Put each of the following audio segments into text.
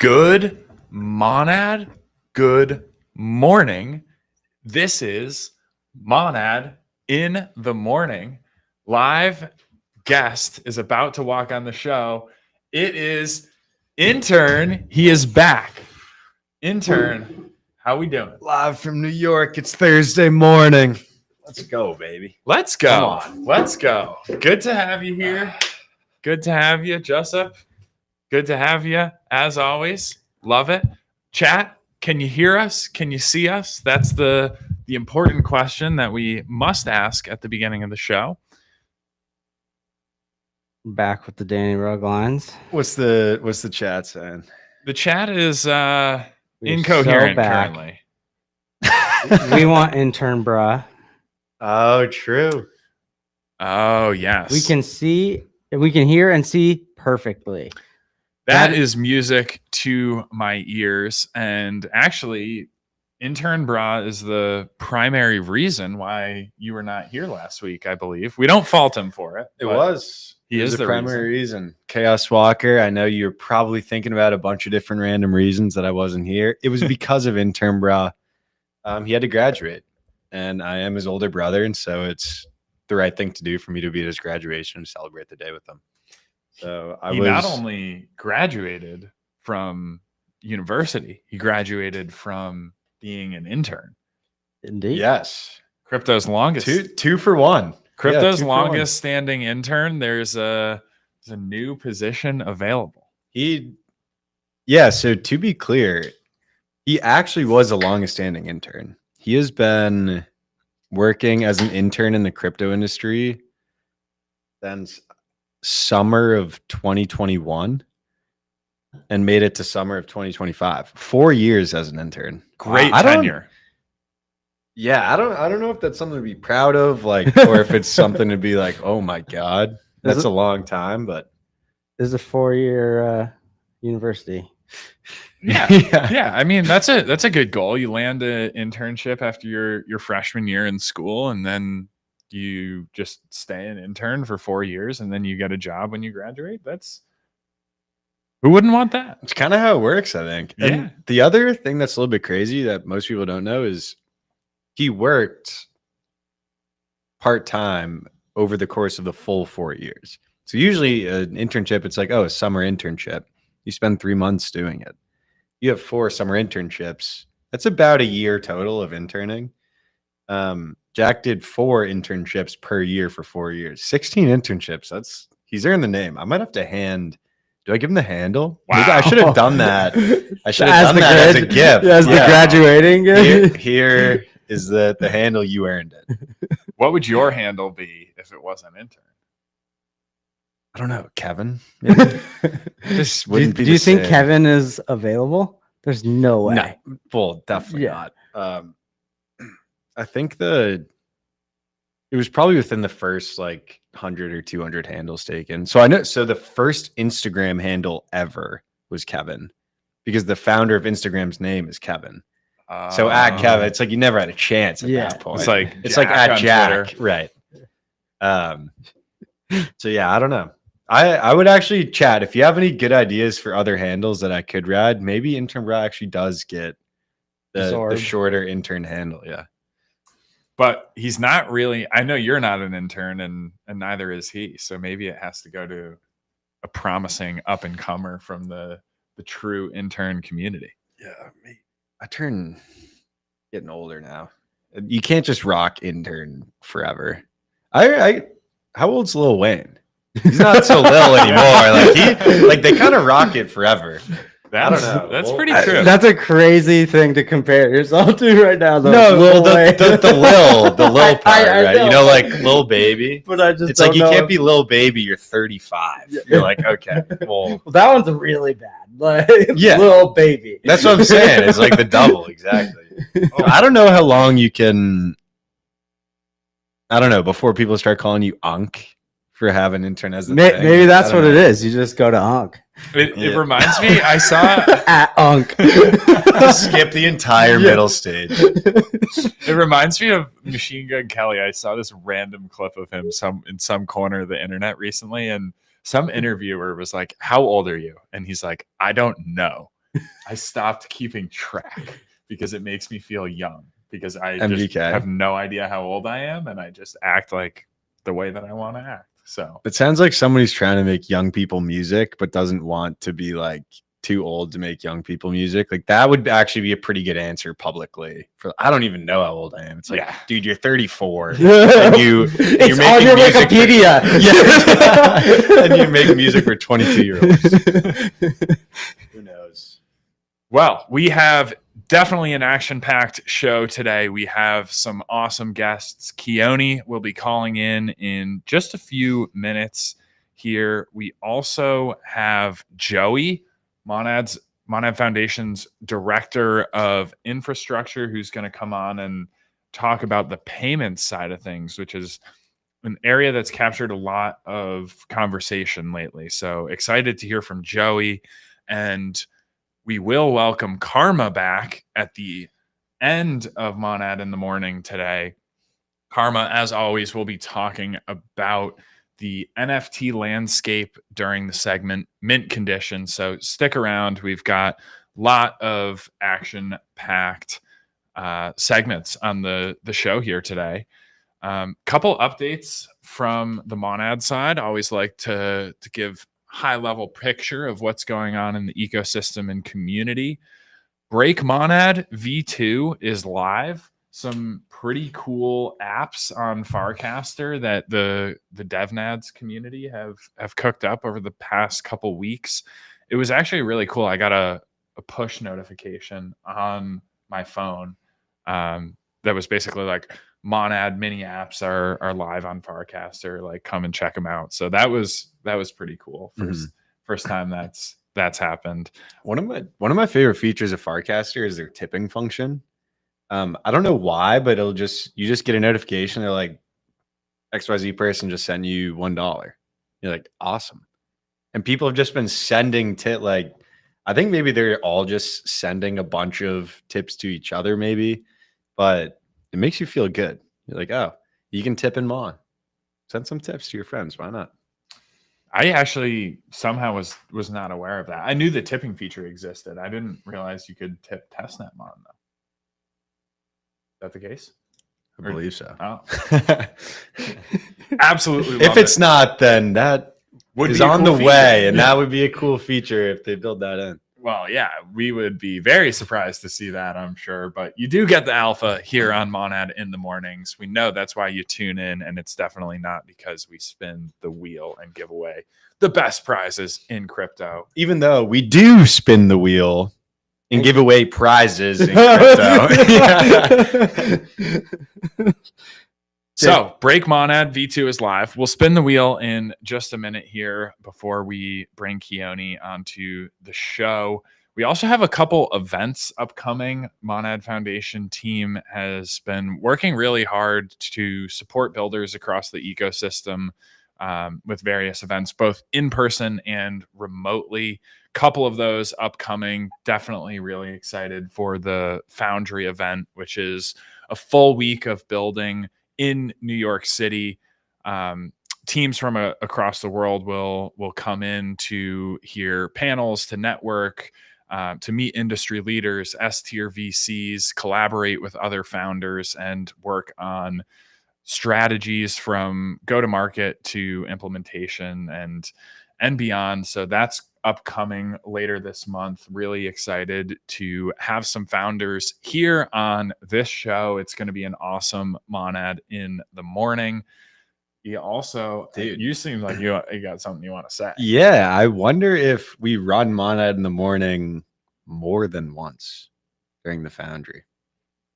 Good Monad. Good morning. This is Monad in the morning. Live guest is about to walk on the show. It is intern. He is back. Intern, how we doing? Live from New York. It's Thursday morning. Let's go, baby. Let's go. Let's go. Good to have you here. Good to have you, Jessup. Good to have you, as always. Love it. Chat, can you hear us? Can you see us? That's the important question that we must ask at the beginning of the show. Back with the Danny Rug lines. What's the chat saying? The chat is We're incoherent so back. currently. We want intern, bruh. Oh, true. Oh, yes. We can see, we can hear and see perfectly. That is music to my ears. And actually, intern bra is the primary reason why you were not here last week, I believe. We don't fault him for it. It but was. He It is was the the primary reason. Chaos Walker. I know you're probably thinking about a bunch of different random reasons that I wasn't here. It was because of intern bra. He had to graduate, and I am his older brother, and so it's the right thing to do for me to be at his graduation and celebrate the day with him. So He not only graduated from university, he graduated from being an intern. Indeed. yes, Crypto's longest two for one. Crypto's 2 for 1. longest standing intern. There's a new position available. So to be clear, he actually was the longest standing intern. He has been working as an intern in the crypto industry since summer of 2021 and made it to summer of 2025. 4 years as an intern. Great I don't- tenure. Yeah, I don't know if that's something to be proud of, like, or if it's something to be like, oh my God, that's a long time, but This is a 4-year university. Yeah. yeah. Yeah, I mean that's a good goal. You land an internship after your freshman year in school, and then you just stay an intern for 4 years, and then you get a job when you graduate. Who wouldn't want that? It's kind of how it works, I think. Yeah. And the other thing that's a little bit crazy that most people don't know is he worked part-time over the course of the full 4 years. So usually an internship, it's like, oh, a summer internship. You spend 3 months doing it. You have 4 summer internships. That's about a year total of interning. Jack did 4 internships per year for 4 years. 16 internships. He's earned the name. I might have to do I give him the handle? Wow. Maybe I should have done that. I should As have done the that as a grad- gift. As the graduating. Here is the handle. You earned it. What would your handle be if it wasn't intern? I don't know, Kevin. Maybe. Just do you, wouldn't be do you the think same. Kevin is available? There's no way. No, well, definitely Yeah. not. I think it was probably within the first like 100 or 200 handles taken. So I know. So the first Instagram handle ever was Kevin, because the founder of Instagram's name is Kevin. So at Kevin, it's like you never had a chance at Yeah. that point. It's like It's Jack like at on Jack, Twitter. right? So yeah, I don't know. I would actually chat if you have any good ideas for other handles that I could rad. Maybe intern bra actually does get the Zorb. shorter intern handle. Yeah. But he's not really. I know you're not an intern, and neither is he. So maybe it has to go to a promising up and comer from the true intern community. Yeah, getting older now. You can't just rock intern forever. How old's Lil Wayne? He's not so little anymore. Like they kind of rock it forever. I don't know. That's Well, pretty true. That's a crazy thing to compare yourself to right now. Though. No, Lil well, Wayne. the Lil part, I right? You know, like Lil Baby. But I just It's like don't you know can't if- be Lil Baby. You're 35. You're like, okay, well, Well, that one's really bad. Like, Yeah. Little Baby. that's what I'm saying. It's like the double, exactly. I don't know how long you can. I don't know, before people start calling you Unk for having intern as the thing. Maybe that's I don't what it know. is. You just go to Unk. It Yeah. reminds me. I saw. At Unk. Skip the entire Yeah. middle stage. It reminds me of Machine Gun Kelly. I saw this random clip of him in some corner of the internet recently, and some interviewer was like, "How old are you?" And he's like, "I don't know." I stopped keeping track because it makes me feel young because I just MGK. have no idea how old I am and I just act like the way that I want to act. So It sounds like somebody's trying to make young people music, but doesn't want to be like too old to make young people music. Like that would actually be a pretty good answer publicly. For I don't even know how old I am. It's like, Yeah. dude, you're 34, and It's you're on making your music for- Wikipedia. yeah, and you make music for 22-year-olds. Who knows? well, we have definitely an action-packed show today. We have some awesome guests. Koene will be calling in just a few minutes here. We also have Joey, Monad Foundation's director of infrastructure, who's going to come on and talk about the payments side of things, which is an area that's captured a lot of conversation lately. So excited to hear from Joey, and we will welcome Karma back at the end of Monad in the Morning today. Karma, as always, will be talking about the NFT landscape during the segment Mint Condition. So stick around. We've got a lot of action-packed segments on the show here today. Couple updates from the Monad side. I always like to give high-level picture of what's going on in the ecosystem and community. Break Monad V2 is live. Some pretty cool apps on Farcaster that the DevNads community have cooked up over the past couple weeks. It was actually really cool. I got a push notification on my phone that was basically like Monad mini apps are live on Farcaster. Like, come and check them out. So that was pretty cool. First time that's happened. One of my favorite features of Farcaster is their tipping function. I don't know why, but you just get a notification. They're like, XYZ person just sent you $1. You're like, awesome. And people have just been sending like, I think maybe they're all just sending a bunch of tips to each other, maybe, but it makes you feel good. You're like, oh, you can tip in Mon. Send some tips to your friends. Why not? I actually somehow was not aware of that. I knew the tipping feature existed. I didn't realize you could tip testnet Mon though. Is that the case? I believe so. Oh. Absolutely. If it's not, then that is on the way, and Yeah. that would be a cool feature if they build that in. Well, yeah, we would be very surprised to see that, I'm sure. But you do get the alpha here on Monad in the mornings. We know that's why you tune in, and it's definitely not because we spin the wheel and give away the best prizes in crypto. Even though we do spin the wheel and give away prizes in crypto. So, Break Monad V2 is live. We'll spin the wheel in just a minute here before we bring Koene onto the show. We also have a couple events upcoming. Monad Foundation team has been working really hard to support builders across the ecosystem with various events, both in person and remotely. Couple of those upcoming. Definitely really excited for the Foundry event, which is a full week of building in New York City. Teams from across the world will come in to hear panels, to network, to meet industry leaders, S-tier VCs, collaborate with other founders, and work on strategies from go-to-market to implementation and beyond. So that's upcoming later this month. Really excited to have some founders here on this show. It's going to be an awesome Monad in the morning. You also, Dude, you seem like you got something you want to say. Yeah, I wonder if we run Monad in the morning more than once during the Foundry.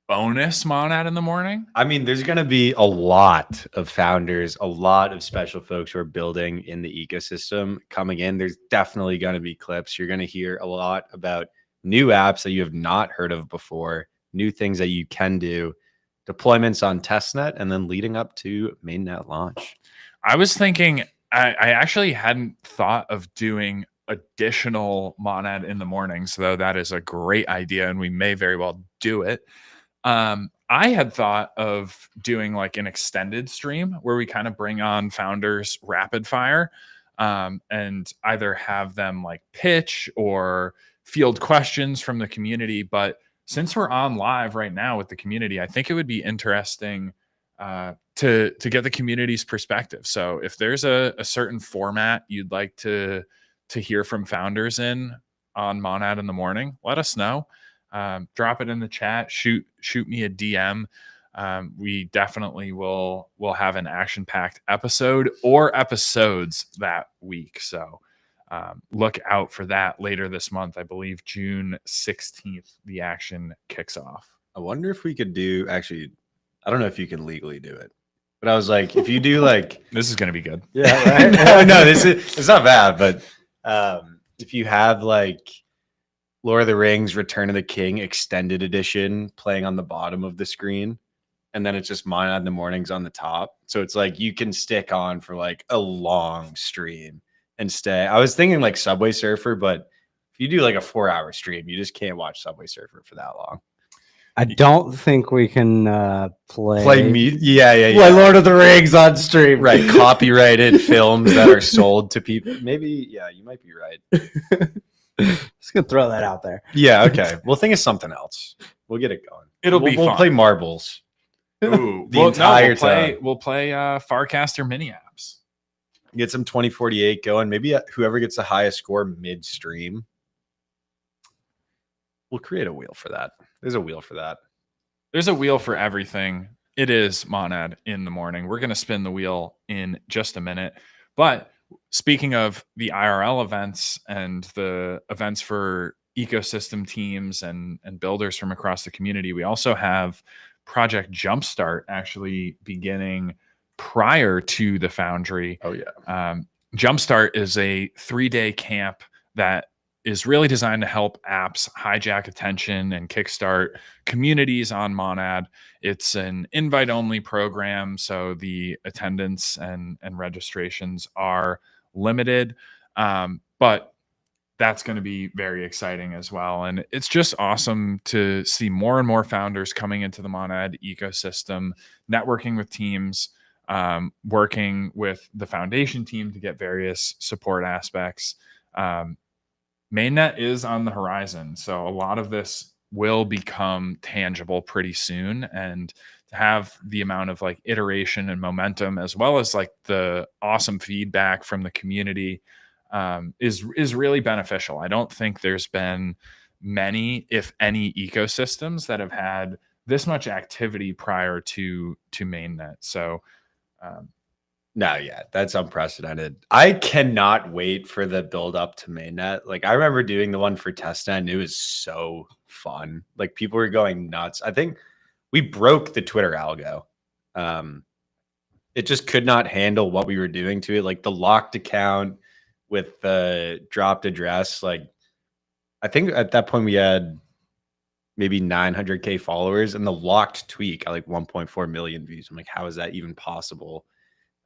Bonus Monad in the morning? I mean, there's going to be a lot of founders, a lot of special folks who are building in the ecosystem coming in. There's definitely going to be clips. You're going to hear a lot about new apps that you have not heard of before, new things that you can do, deployments on testnet, and then leading up to mainnet launch. I was thinking, I actually hadn't thought of doing additional Monad in the mornings, though that is a great idea, and we may very well do it. I had thought of doing like an extended stream where we kind of bring on founders rapid fire. and either have them like pitch or field questions from the community. But since we're on live right now with the community, I think it would be interesting to get the community's perspective. So if there's a certain format you'd like to hear from founders in on Monad in the morning, let us know. Drop it in the chat. Shoot me a DM. We definitely will have an action-packed episode or episodes that week. So look out for that later this month. I believe June 16th, the action kicks off. I wonder if we could do, actually, I don't know if you can legally do it, but I was like, if you do like, This is going to be good. Yeah, right. no, it's not bad, but if you have like Lord of the Rings Return of the King extended edition playing on the bottom of the screen, and then it's just Monad in the mornings on the top. So it's like you can stick on for like a long stream and stay. I was thinking like Subway Surfer, but if you do like a 4-hour stream, you just can't watch Subway Surfer for that long. I don't think we can play Yeah. play Lord of the Rings on stream. Right. Copyrighted films that are sold to people. Maybe, yeah, you might be right. Just gonna throw that out there. Yeah, okay. We'll think of something else. We'll get it going. We'll We'll play marbles. Ooh, The entire time. We'll play Farcaster mini apps. Get some 2048 going. Maybe whoever gets the highest score midstream. We'll create a wheel for that. There's a wheel for that. There's a wheel for everything. It is Monad in the morning. We're going to spin the wheel in just a minute. But speaking of the IRL events and the events for ecosystem teams and builders from across the community, we also have Project Jumpstart actually beginning prior to the Foundry. Oh, yeah. Jumpstart is a 3-day camp that is really designed to help apps hijack attention and kickstart communities on Monad. It's an invite-only program, so the attendance and registrations are limited, but that's going to be very exciting as well. And it's just awesome to see more and more founders coming into the Monad ecosystem, networking with teams, working with the foundation team to get various support aspects. Mainnet is on the horizon, so a lot of this will become tangible pretty soon, and to have the amount of like iteration and momentum, as well as like the awesome feedback from the community, is really beneficial. I don't think there's been many, if any, ecosystems that have had this much activity prior to mainnet. So No, yeah, that's unprecedented. I cannot wait for the build up to mainnet. Like I remember doing the one for testnet and it was so fun. Like people were going nuts. I think we broke the Twitter algo. It just could not handle what we were doing to it. Like the locked account with the dropped address. Like I think at that point we had maybe 900K followers, and the locked tweet got like 1.4 million views. I'm like, how is that even possible?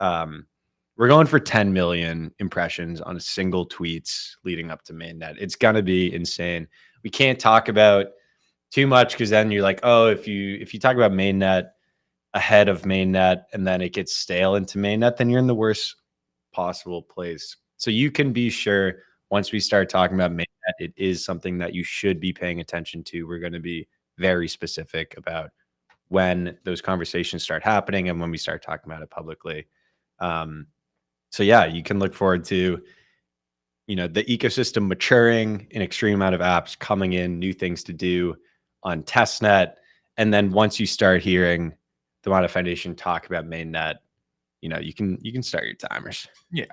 We're going for 10 million impressions on a single tweets leading up to mainnet. It's going to be insane. We can't talk about too much because then you're like, oh, if you talk about mainnet ahead of mainnet and then it gets stale into mainnet, then you're in the worst possible place. So you can be sure once we start talking about mainnet, it is something that you should be paying attention to. We're going to be very specific about when those conversations start happening and when we start talking about it publicly. So yeah, you can look forward to, the ecosystem maturing, an extreme amount of apps coming in, new things to do on testnet. And then once you start hearing the Monad Foundation talk about mainnet, you can start your timers. Yeah.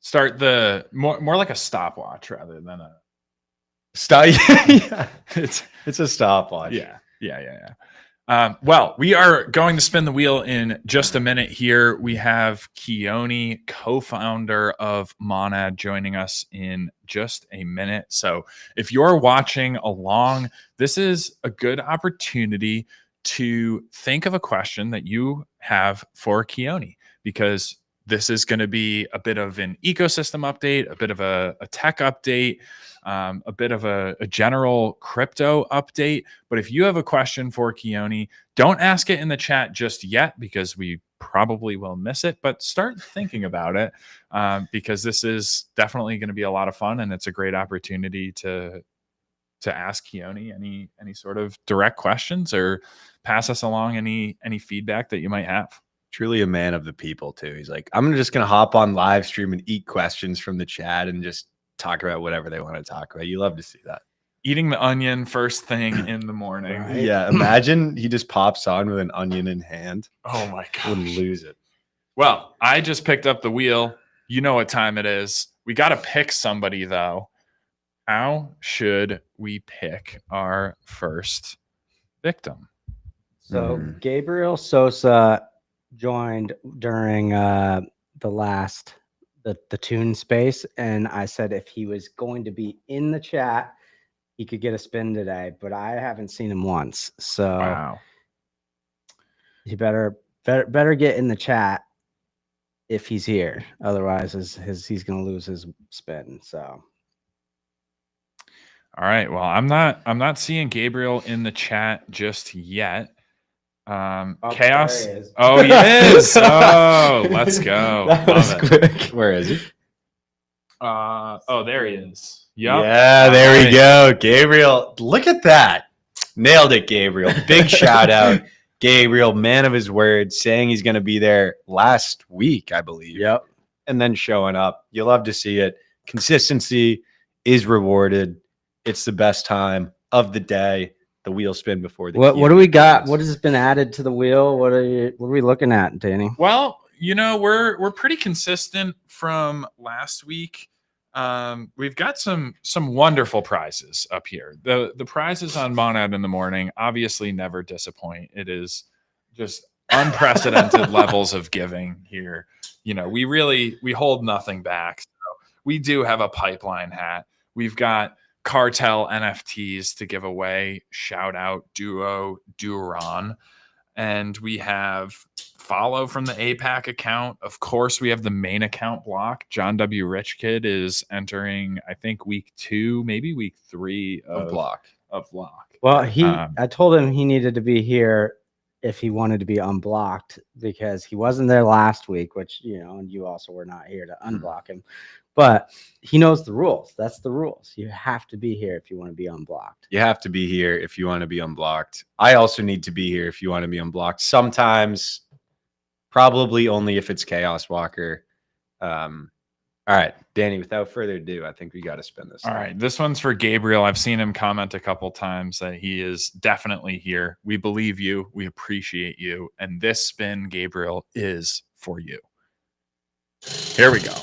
Start the more like a stopwatch rather than a stop. Yeah. It's a stopwatch. Yeah. Well, we are going to spin the wheel in just a minute here. We have Koene, co-founder of Monad, joining us in just a minute. So if you're watching along, this is a good opportunity to think of a question that you have for Koene, because this is going to be a bit of an ecosystem update, a bit of a tech update, a bit of a general crypto update. But if you have a question for Koene, don't ask it in the chat just yet, because we probably will miss it, but start thinking about it, because this is definitely going to be a lot of fun, and it's a great opportunity to ask Koene any sort of direct questions or pass us along any feedback that you might have. Truly a man of the people too. He's like, I'm just gonna hop on live stream and eat questions from the chat and just talk about whatever they want to talk about. You love to see that. Eating the onion first thing in the morning. Right. Yeah, imagine he just pops on with an onion in hand. Oh my gosh. Wouldn't lose it. Well, I just picked up the wheel. You know what time it is. We got to pick somebody, though. How should we pick our first victim? So Gabriel Sosa joined during the tune space, and I said if he was going to be in the chat, he could get a spin today, but I haven't seen him once. So Wow. he better get in the chat if he's here. Otherwise, he's going to lose his spin. So. All right. Well, I'm not seeing Gabriel in the chat just yet. Chaos. There he is. Oh, he is. Oh, let's go. That was Love it. quick. Where is he? Oh, there he is. Yep. Yeah, there we go. Gabriel, look at that. Nailed it, Gabriel. Big shout out. Gabriel, man of his word, saying he's going to be there last week, I believe. Yep. And then showing up. You love to see it. Consistency is rewarded. It's the best time of the day. The wheel spin before the What key do we got? begins. What has been added to the wheel? What are we looking at, Danny? Well, we're pretty consistent from last week. We've got some wonderful prizes up here. The prizes on Monad in the morning obviously never disappoint. It is just unprecedented levels of giving here. We hold nothing back. So we do have a pipeline hat. We've got cartel NFTs to give away. Shout out Duo Duron. And we have follow from the APAC account. Of course, we have the main account block. John W. Rich Kid is entering, I think, week 2, maybe week 3 of block. Well, I told him he needed to be here if he wanted to be unblocked, because he wasn't there last week, which, and you also were not here to unblock him. But he knows the rules. That's the rules. You have to be here if you want to be unblocked. You have to be here if you want to be unblocked. I also need to be here if you want to be unblocked. Sometimes, probably only if it's Chaos Walker. All right, Danny, without further ado, I think we got to spin this. All right, this one's for Gabriel. I've seen him comment a couple times that he is definitely here. We believe you. We appreciate you. And this spin, Gabriel, is for you. Here we go.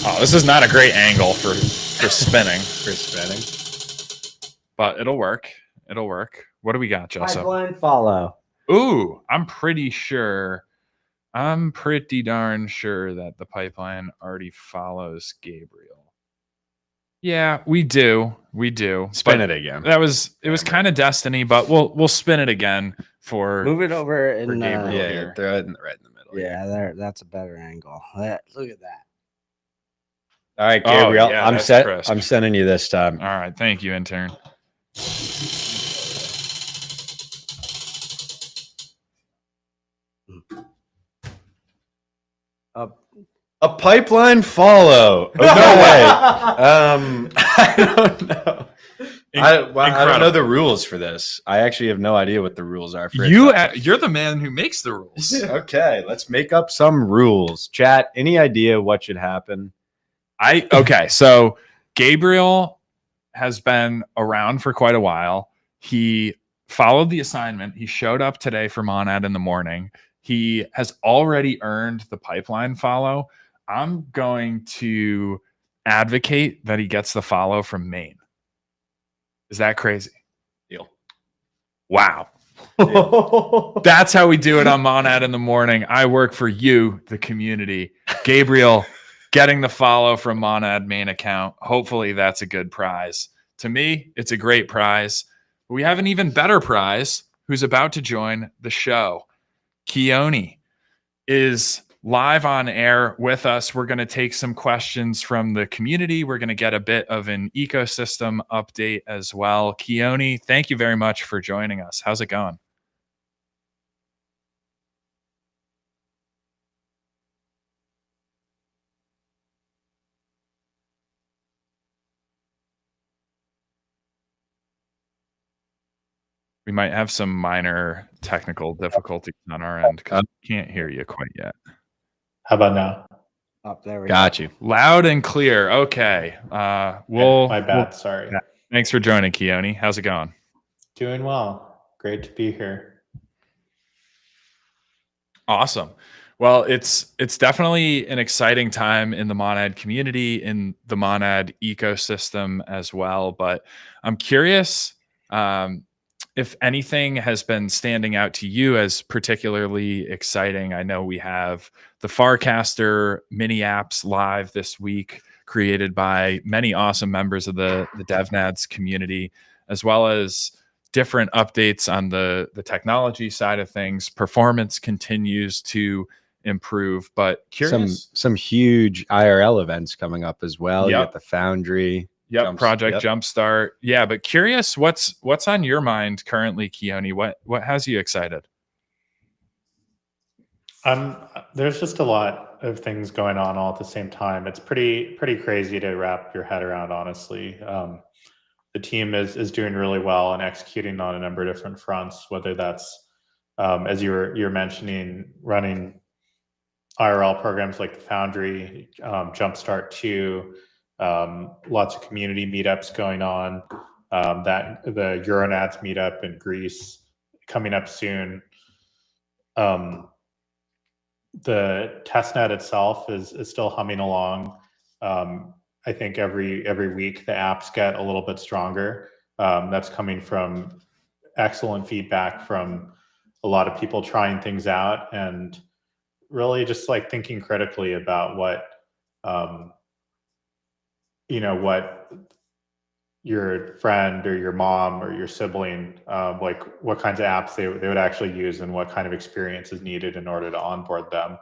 Oh, this is not a great angle for spinning. But it'll work. It'll work. What do we got, Joseph? Pipeline follow. Ooh, I'm pretty darn sure that the pipeline already follows Gabriel. Yeah, we do. Spin it again. It was kind of destiny, but we'll spin it again for move it over for in Gabriel. Yeah, throw it right in the middle. Yeah, there. That's a better angle. Look at that. All right, Gabriel, yeah, I'm that's set. crisp. I'm sending you this time. All right, thank you, intern. A pipeline follow. Oh, no way. I don't know. I don't know the rules for this. I actually have no idea what the rules are for it. You're the man who makes the rules. Okay, let's make up some rules. Chat, any idea what should happen? Okay, so Gabriel has been around for quite a while. He followed the assignment. He showed up today for Monad in the morning. He has already earned the pipeline follow. I'm going to advocate that he gets the follow from Maine. Is that crazy? Deal. Wow. That's how we do it on Monad in the morning. I work for you, the community. Gabriel getting the follow from Monad main account. Hopefully that's a good prize. To me, it's a great prize. But we have an even better prize who's about to join the show. Koene is live on air with us. We're going to take some questions from the community. We're going to get a bit of an ecosystem update as well. Koene, thank you very much for joining us. How's it going? We might have some minor technical difficulties on our end because we can't hear you quite yet. How about now? Up there we Got you. Loud and clear. Okay. My bad. Sorry. Thanks for joining, Koene. How's it going? Doing well. Great to be here. Awesome. Well, it's definitely an exciting time in the Monad community, in the Monad ecosystem as well. But I'm curious if anything has been standing out to you as particularly exciting. I know we have the Farcaster mini apps live this week, created by many awesome members of the DevNads community, as well as different updates on the technology side of things. Performance continues to improve, but curious. Some huge IRL events coming up as well. Yep. You got the Foundry. Project Jumpstart. Yeah, but curious what's on your mind currently, Koene? What has you excited? There's just a lot of things going on all at the same time. It's pretty crazy to wrap your head around, honestly. The team is doing really well and executing on a number of different fronts, whether that's as you're mentioning, running IRL programs like the Foundry, Jumpstart 2, lots of community meetups going on, that the Euronads meetup in Greece coming up soon. The testnet itself is still humming along. I think every week the apps get a little bit stronger. That's coming from excellent feedback from a lot of people trying things out and really just like thinking critically about what what your friend or your mom or your sibling, like what kinds of apps they would actually use and what kind of experience is needed in order to onboard them.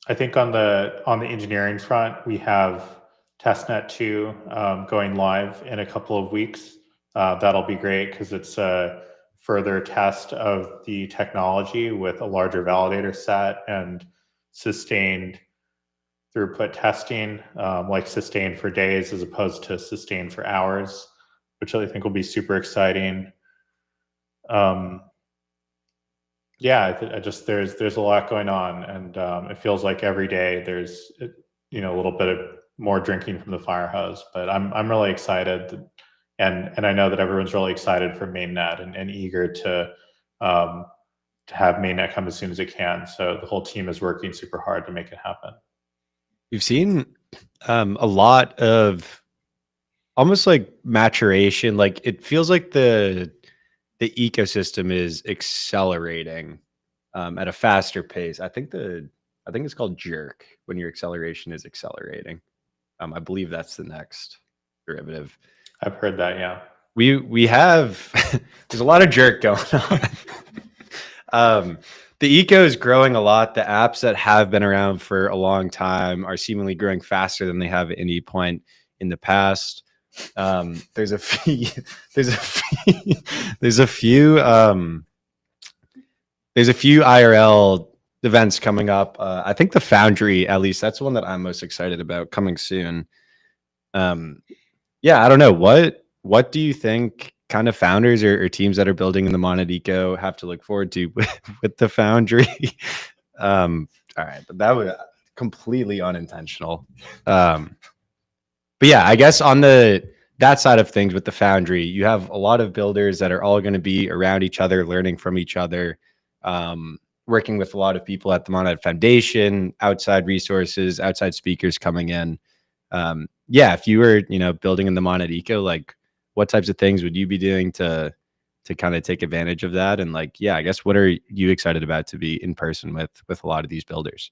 I think on the engineering front, we have testnet 2 going live in a couple of weeks. That'll be great because it's a further test of the technology with a larger validator set and sustained throughput testing, like sustained for days as opposed to sustained for hours, which I think will be super exciting. Yeah, I just there's a lot going on, and it feels like every day there's a little bit of more drinking from the fire hose. But I'm really excited, and I know that everyone's really excited for mainnet and eager to have mainnet come as soon as it can. So the whole team is working super hard to make it happen. We've seen a lot of almost like maturation. Like it feels like the ecosystem is accelerating at a faster pace. I think it's called jerk when your acceleration is accelerating. I believe that's the next derivative. I've heard that. Yeah, we have there's a lot of jerk going on. The eco is growing a lot. The apps that have been around for a long time are seemingly growing faster than they have at any point in the past. There's a few IRL events coming up. I think the Foundry, at least that's the one that I'm most excited about coming soon. Yeah, I don't know. What do you think kind of founders or teams that are building in the Monad eco have to look forward to with the Foundry? All right, but that was completely unintentional. But yeah, I guess on that side of things with the Foundry, you have a lot of builders that are all going to be around each other, learning from each other, working with a lot of people at the Monad Foundation, outside resources, outside speakers coming in. Yeah, if you were, building in the Monad eco, like what types of things would you be doing to kind of take advantage of that? And like, yeah, I guess what are you excited about to be in person with a lot of these builders?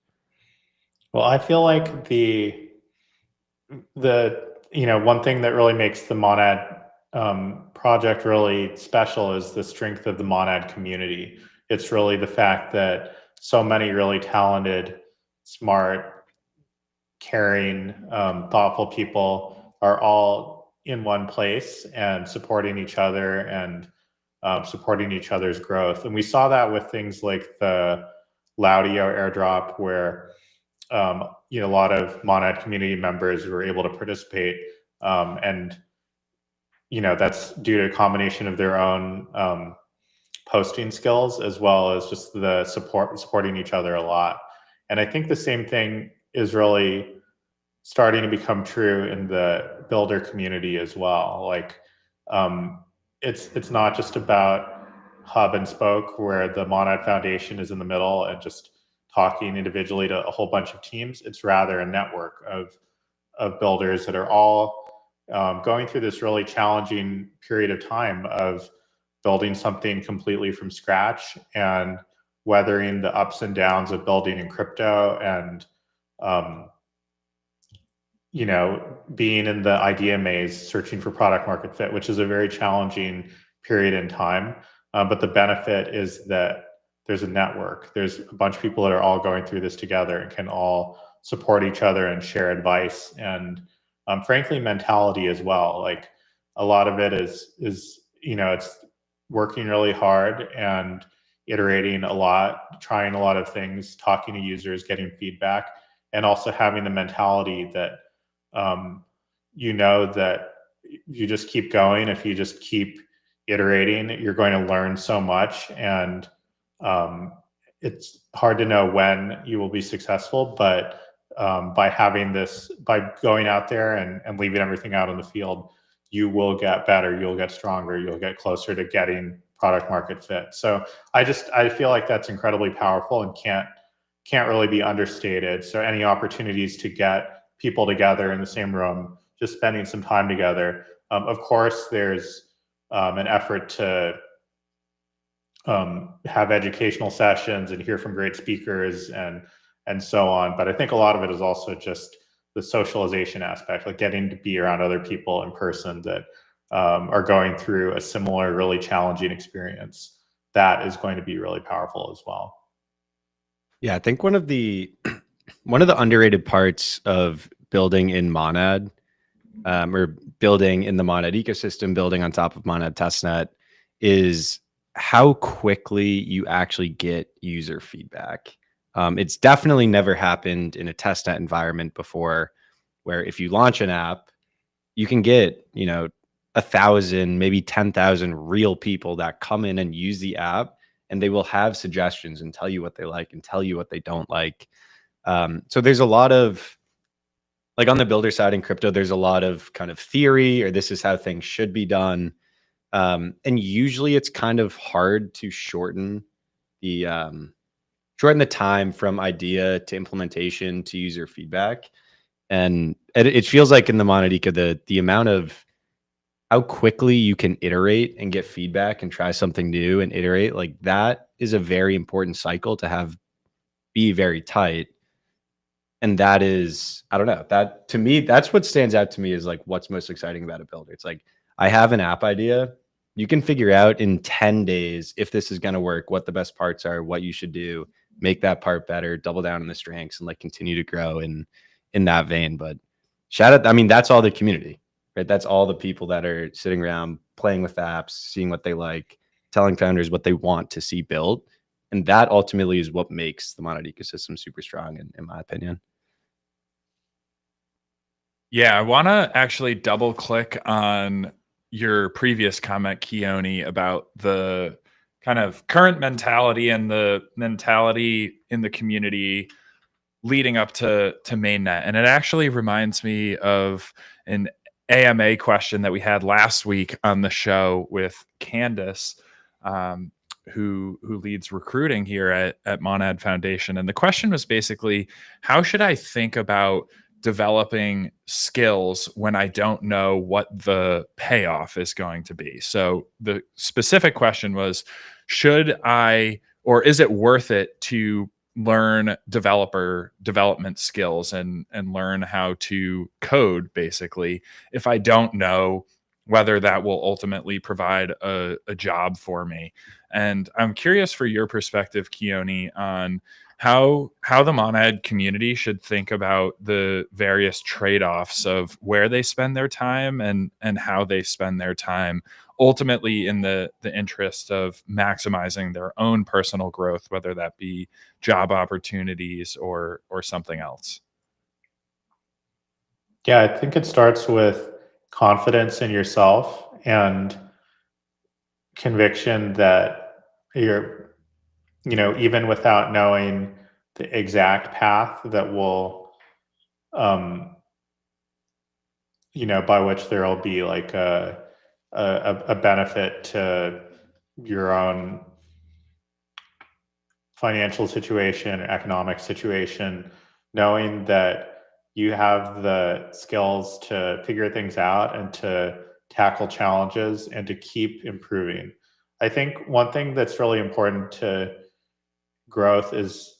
Well, I feel like the one thing that really makes the Monad project really special is the strength of the Monad community. It's really the fact that so many really talented, smart, caring, thoughtful people are all in one place and supporting each other and supporting each other's growth. And we saw that with things like the Laudio airdrop, where a lot of Monad community members were able to participate and that's due to a combination of their own posting skills as well as just the supporting each other a lot. And I think the same thing is really starting to become true in the builder community as well. Like, it's not just about hub and spoke where the Monad Foundation is in the middle and just talking individually to a whole bunch of teams. It's rather a network of builders that are all going through this really challenging period of time of building something completely from scratch and weathering the ups and downs of building in crypto and being in the idea maze, searching for product market fit, which is a very challenging period in time. But the benefit is that there's a network. There's a bunch of people that are all going through this together and can all support each other and share advice and, frankly, mentality as well. Like, a lot of it is it's working really hard and iterating a lot, trying a lot of things, talking to users, getting feedback, and also having the mentality that that you just keep going. If you just keep iterating, you're going to learn so much. And it's hard to know when you will be successful, but by going out there and leaving everything out in the field, you will get better, you'll get stronger, you'll get closer to getting product market fit. So I feel like that's incredibly powerful and can't really be understated. So any opportunities to get people together in the same room, just spending some time together. Of course, there's an effort to have educational sessions and hear from great speakers and so on. But I think a lot of it is also just the socialization aspect, like getting to be around other people in person that are going through a similar, really challenging experience. That is going to be really powerful as well. Yeah, I think one of the underrated parts of building in Monad, or building in the Monad ecosystem, building on top of Monad testnet, is how quickly you actually get user feedback. It's definitely never happened in a testnet environment before, where if you launch an app, you can get 1,000, maybe 10,000 real people that come in and use the app, and they will have suggestions and tell you what they like and tell you what they don't like. So there's a lot of, like, on the builder side in crypto, there's a lot of kind of theory, or this is how things should be done. And usually it's kind of hard to shorten the time from idea to implementation to user feedback. And it feels like in the Monad Eco, the amount of how quickly you can iterate and get feedback and try something new and iterate, like, that is a very important cycle to be very tight. And that is, I don't know, that to me, that's what stands out to me is like what's most exciting about a builder. It's like, I have an app idea. You can figure out in 10 days if this is going to work, what the best parts are, what you should do, make that part better, double down on the strengths, and like continue to grow in that vein. But shout out, I mean, that's all the community, right? That's all the people that are sitting around playing with apps, seeing what they like, telling founders what they want to see built. And that ultimately is what makes the Monad ecosystem super strong, in my opinion. Yeah, I want to actually double click on your previous comment, Koene, about the kind of current mentality and the mentality in the community leading up to mainnet. And it actually reminds me of an AMA question that we had last week on the show with Candace, who leads recruiting here at Monad Foundation. And the question was basically, how should I think about developing skills when I don't know what the payoff is going to be? So the specific question was, should I, or is it worth it to learn development skills and learn how to code, basically, if I don't know whether that will ultimately provide a job for me? And I'm curious for your perspective, Koene, on how the Monad community should think about the various trade-offs of where they spend their time and how they spend their time, ultimately in the interest of maximizing their own personal growth, whether that be job opportunities or something else. Yeah, I think it starts with confidence in yourself and conviction that you're, even without knowing the exact path that will, by which there will be like a benefit to your own financial situation, economic situation, knowing that you have the skills to figure things out and to tackle challenges and to keep improving. I think one thing that's really important to growth is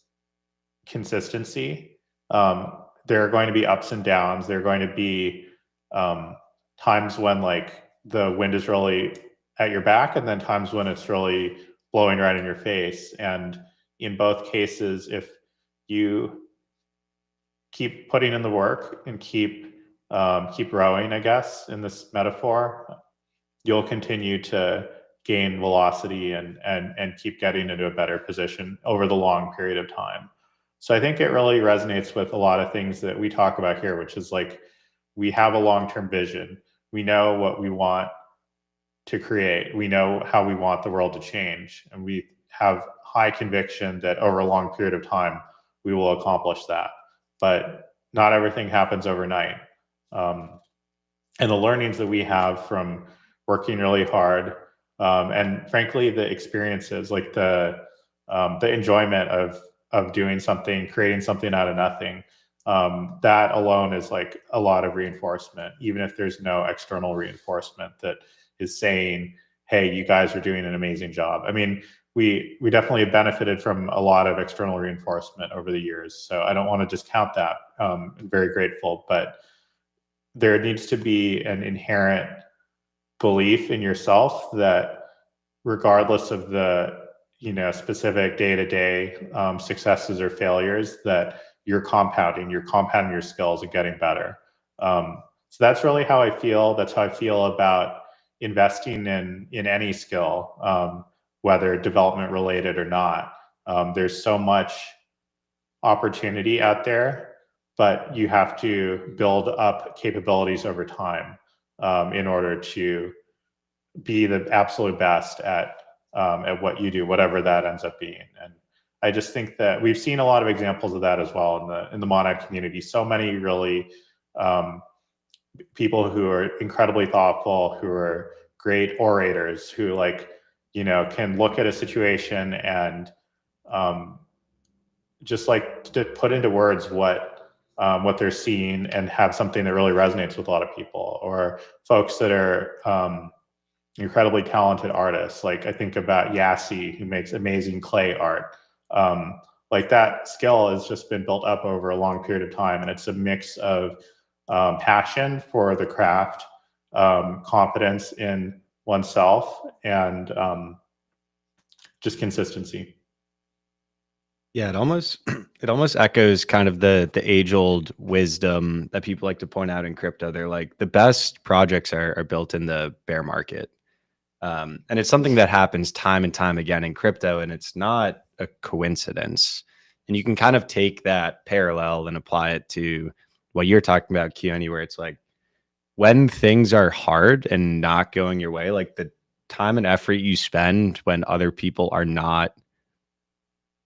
consistency. There are going to be ups and downs. There are going to be times when like the wind is really at your back, and then times when it's really blowing right in your face. And in both cases, if you keep putting in the work and keep rowing, I guess, in this metaphor, you'll continue to gain velocity and keep getting into a better position over the long period of time. So I think it really resonates with a lot of things that we talk about here, which is like, we have a long-term vision. We know what we want to create. We know how we want the world to change. And we have high conviction that over a long period of time, we will accomplish that. But not everything happens overnight. And the learnings that we have from working really hard, and frankly, the experiences, like the enjoyment of doing something, creating something out of nothing, that alone is like a lot of reinforcement, even if there's no external reinforcement that is saying, hey, you guys are doing an amazing job. I mean, we definitely have benefited from a lot of external reinforcement over the years. So I don't want to discount that. I'm very grateful, but there needs to be an inherent belief in yourself that regardless of the specific day-to-day successes or failures, that you're compounding your skills and getting better. So that's really how I feel. That's how I feel about investing in any skill, whether development related or not. There's so much opportunity out there, but you have to build up capabilities over time in order to be the absolute best at what you do, whatever that ends up being. And I just think that we've seen a lot of examples of that as well in the Monad community. So many really people who are incredibly thoughtful, who are great orators, who can look at a situation and just like to put into words what they're seeing and have something that really resonates with a lot of people, or folks that are incredibly talented artists. Like I think about Yassi, who makes amazing clay art. Like that skill has just been built up over a long period of time, and it's a mix of passion for the craft, confidence in oneself, and just consistency. Yeah, it almost echoes kind of the age-old wisdom that people like to point out in crypto. They're like, the best projects are built in the bear market. And it's something that happens time and time again in crypto, and it's not a coincidence. And you can kind of take that parallel and apply it to what you're talking about, Koene, where it's like, when things are hard and not going your way, like the time and effort you spend when other people are not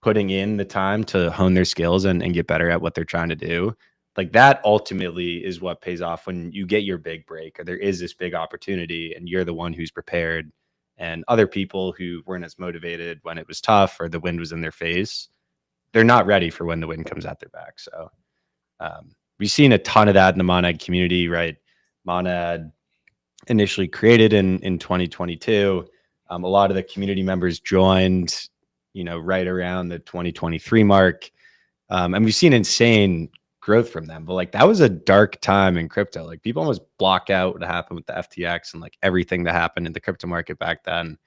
putting in the time to hone their skills and get better at what they're trying to do, like that ultimately is what pays off when you get your big break, or there is this big opportunity and you're the one who's prepared, and other people who weren't as motivated when it was tough or the wind was in their face, they're not ready for when the wind comes at their back. So we've seen a ton of that in the Monad community, right? Monad initially created in 2022. A lot of the community members joined, right around the 2023 mark. And we've seen insane growth from them. But like, that was a dark time in crypto. Like, people almost block out what happened with the FTX and like everything that happened in the crypto market back then.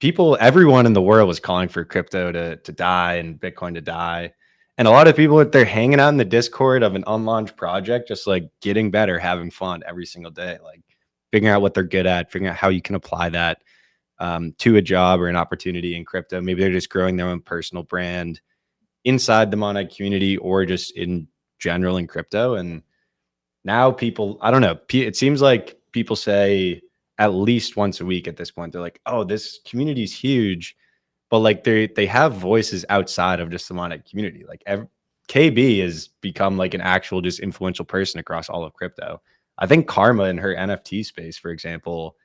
Everyone in the world was calling for crypto to die and Bitcoin to die. And a lot of people, they're hanging out in the Discord of an unlaunched project, just like getting better, having fun every single day, like figuring out what they're good at, figuring out how you can apply that to a job or an opportunity in crypto. Maybe they're just growing their own personal brand inside the Monad community or just in general in crypto. And now people, I don't know, it seems like people say at least once a week at this point. They're like, oh, this community is huge, but like they have voices outside of just the Monad community. Like KB has become like an actual just influential person across all of crypto. I think Karma in her NFT space, for example,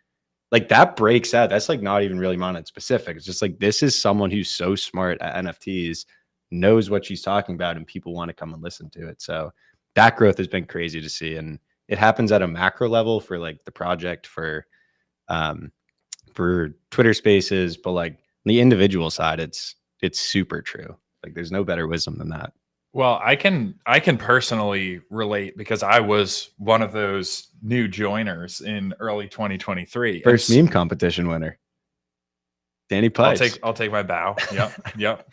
like that breaks out. That's like not even really Monad specific. It's just like, this is someone who's so smart at NFTs, knows what she's talking about, and people want to come and listen to it. So that growth has been crazy to see. And it happens at a macro level for like the project, for Twitter spaces, but like the individual side, it's super true. Like there's no better wisdom than that. Well, I can personally relate because I was one of those new joiners in early 2023. First meme competition winner, Danny Pipes. I'll take my bow. Yep.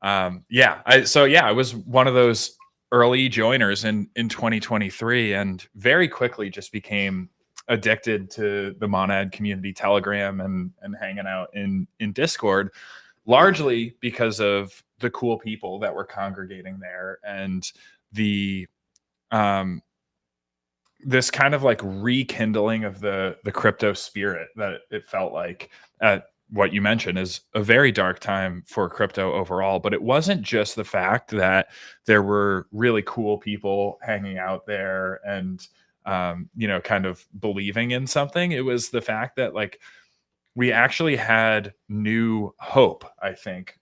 I was one of those early joiners in 2023, and very quickly just became addicted to the Monad community Telegram and hanging out in Discord, largely because of the cool people that were congregating there and the this kind of like rekindling of the crypto spirit that it felt like at what you mentioned is a very dark time for crypto overall. But it wasn't just the fact that there were really cool people hanging out there and kind of believing in something. It was the fact that like we actually had new hope, I think,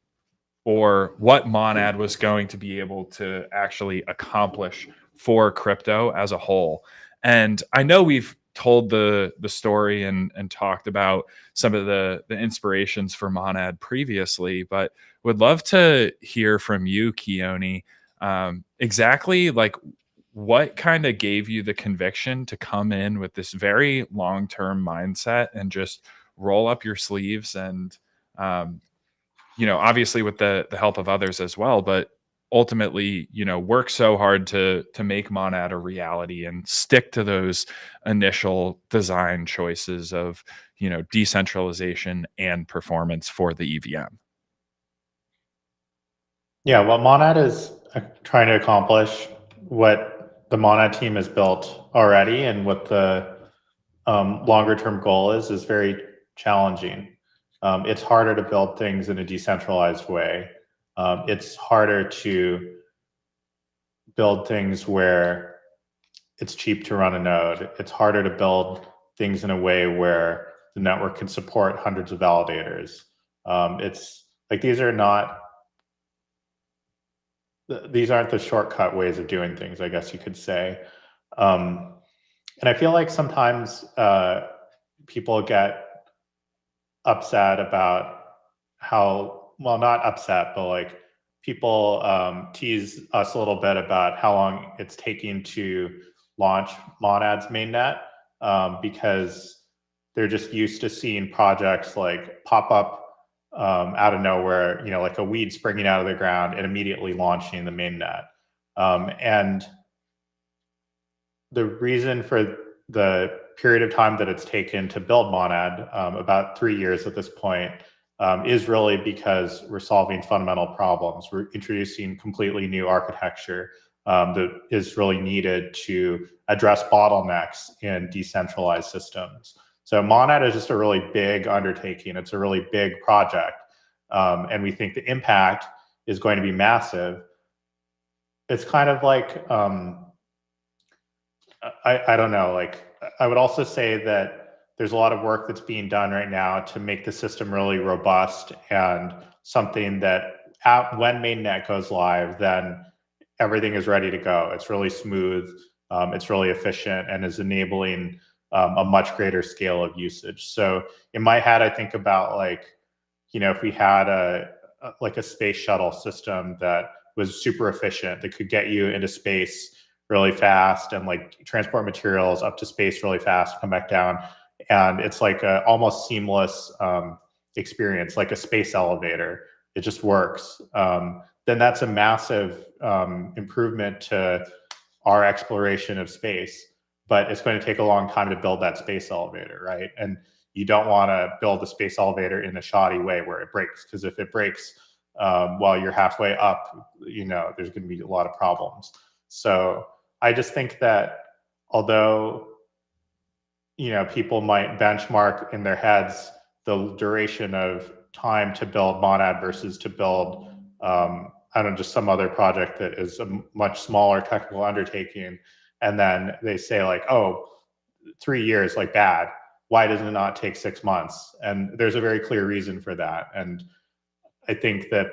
for what Monad was going to be able to actually accomplish for crypto as a whole. And I know we've told the story and talked about some of the inspirations for Monad previously, but would love to hear from you, Koene, exactly like what kind of gave you the conviction to come in with this very long-term mindset and just roll up your sleeves and obviously with the help of others as well, but ultimately, work so hard to make Monad a reality and stick to those initial design choices of, decentralization and performance for the EVM. Yeah, well, Monad is trying to accomplish what the Monad team has built already, and what the longer term goal is very challenging. It's harder to build things in a decentralized way. It's harder to build things where it's cheap to run a node. It's harder to build things in a way where the network can support hundreds of validators. It's like these aren't the shortcut ways of doing things, I guess you could say. And I feel like sometimes people get upset about how, well, not upset, but like people tease us a little bit about how long it's taking to launch Monad's mainnet, because they're just used to seeing projects like pop up out of nowhere, like a weed springing out of the ground and immediately launching the mainnet. And the reason for the period of time that it's taken to build Monad, about 3 years at this point, is really because we're solving fundamental problems. We're introducing completely new architecture that is really needed to address bottlenecks in decentralized systems. So Monad is just a really big undertaking. It's a really big project. And we think the impact is going to be massive. It's kind of like, I don't know, like I would also say that there's a lot of work that's being done right now to make the system really robust and something that when mainnet goes live, then everything is ready to go. It's really smooth, it's really efficient, and is enabling a much greater scale of usage. So in my head, I think about like, if we had a space shuttle system that was super efficient, that could get you into space really fast and like transport materials up to space really fast, come back down. And it's like a almost seamless experience, like a space elevator. It just works. Then that's a massive improvement to our exploration of space. But it's going to take a long time to build that space elevator, right? And you don't want to build a space elevator in a shoddy way where it breaks, because if it breaks while you're halfway up, there's going to be a lot of problems. So I just think that although, people might benchmark in their heads the duration of time to build Monad versus to build, I don't know, just some other project that is a much smaller technical undertaking. And then they say like, oh, 3 years, like bad. Why does it not take 6 months? And there's a very clear reason for that. And I think that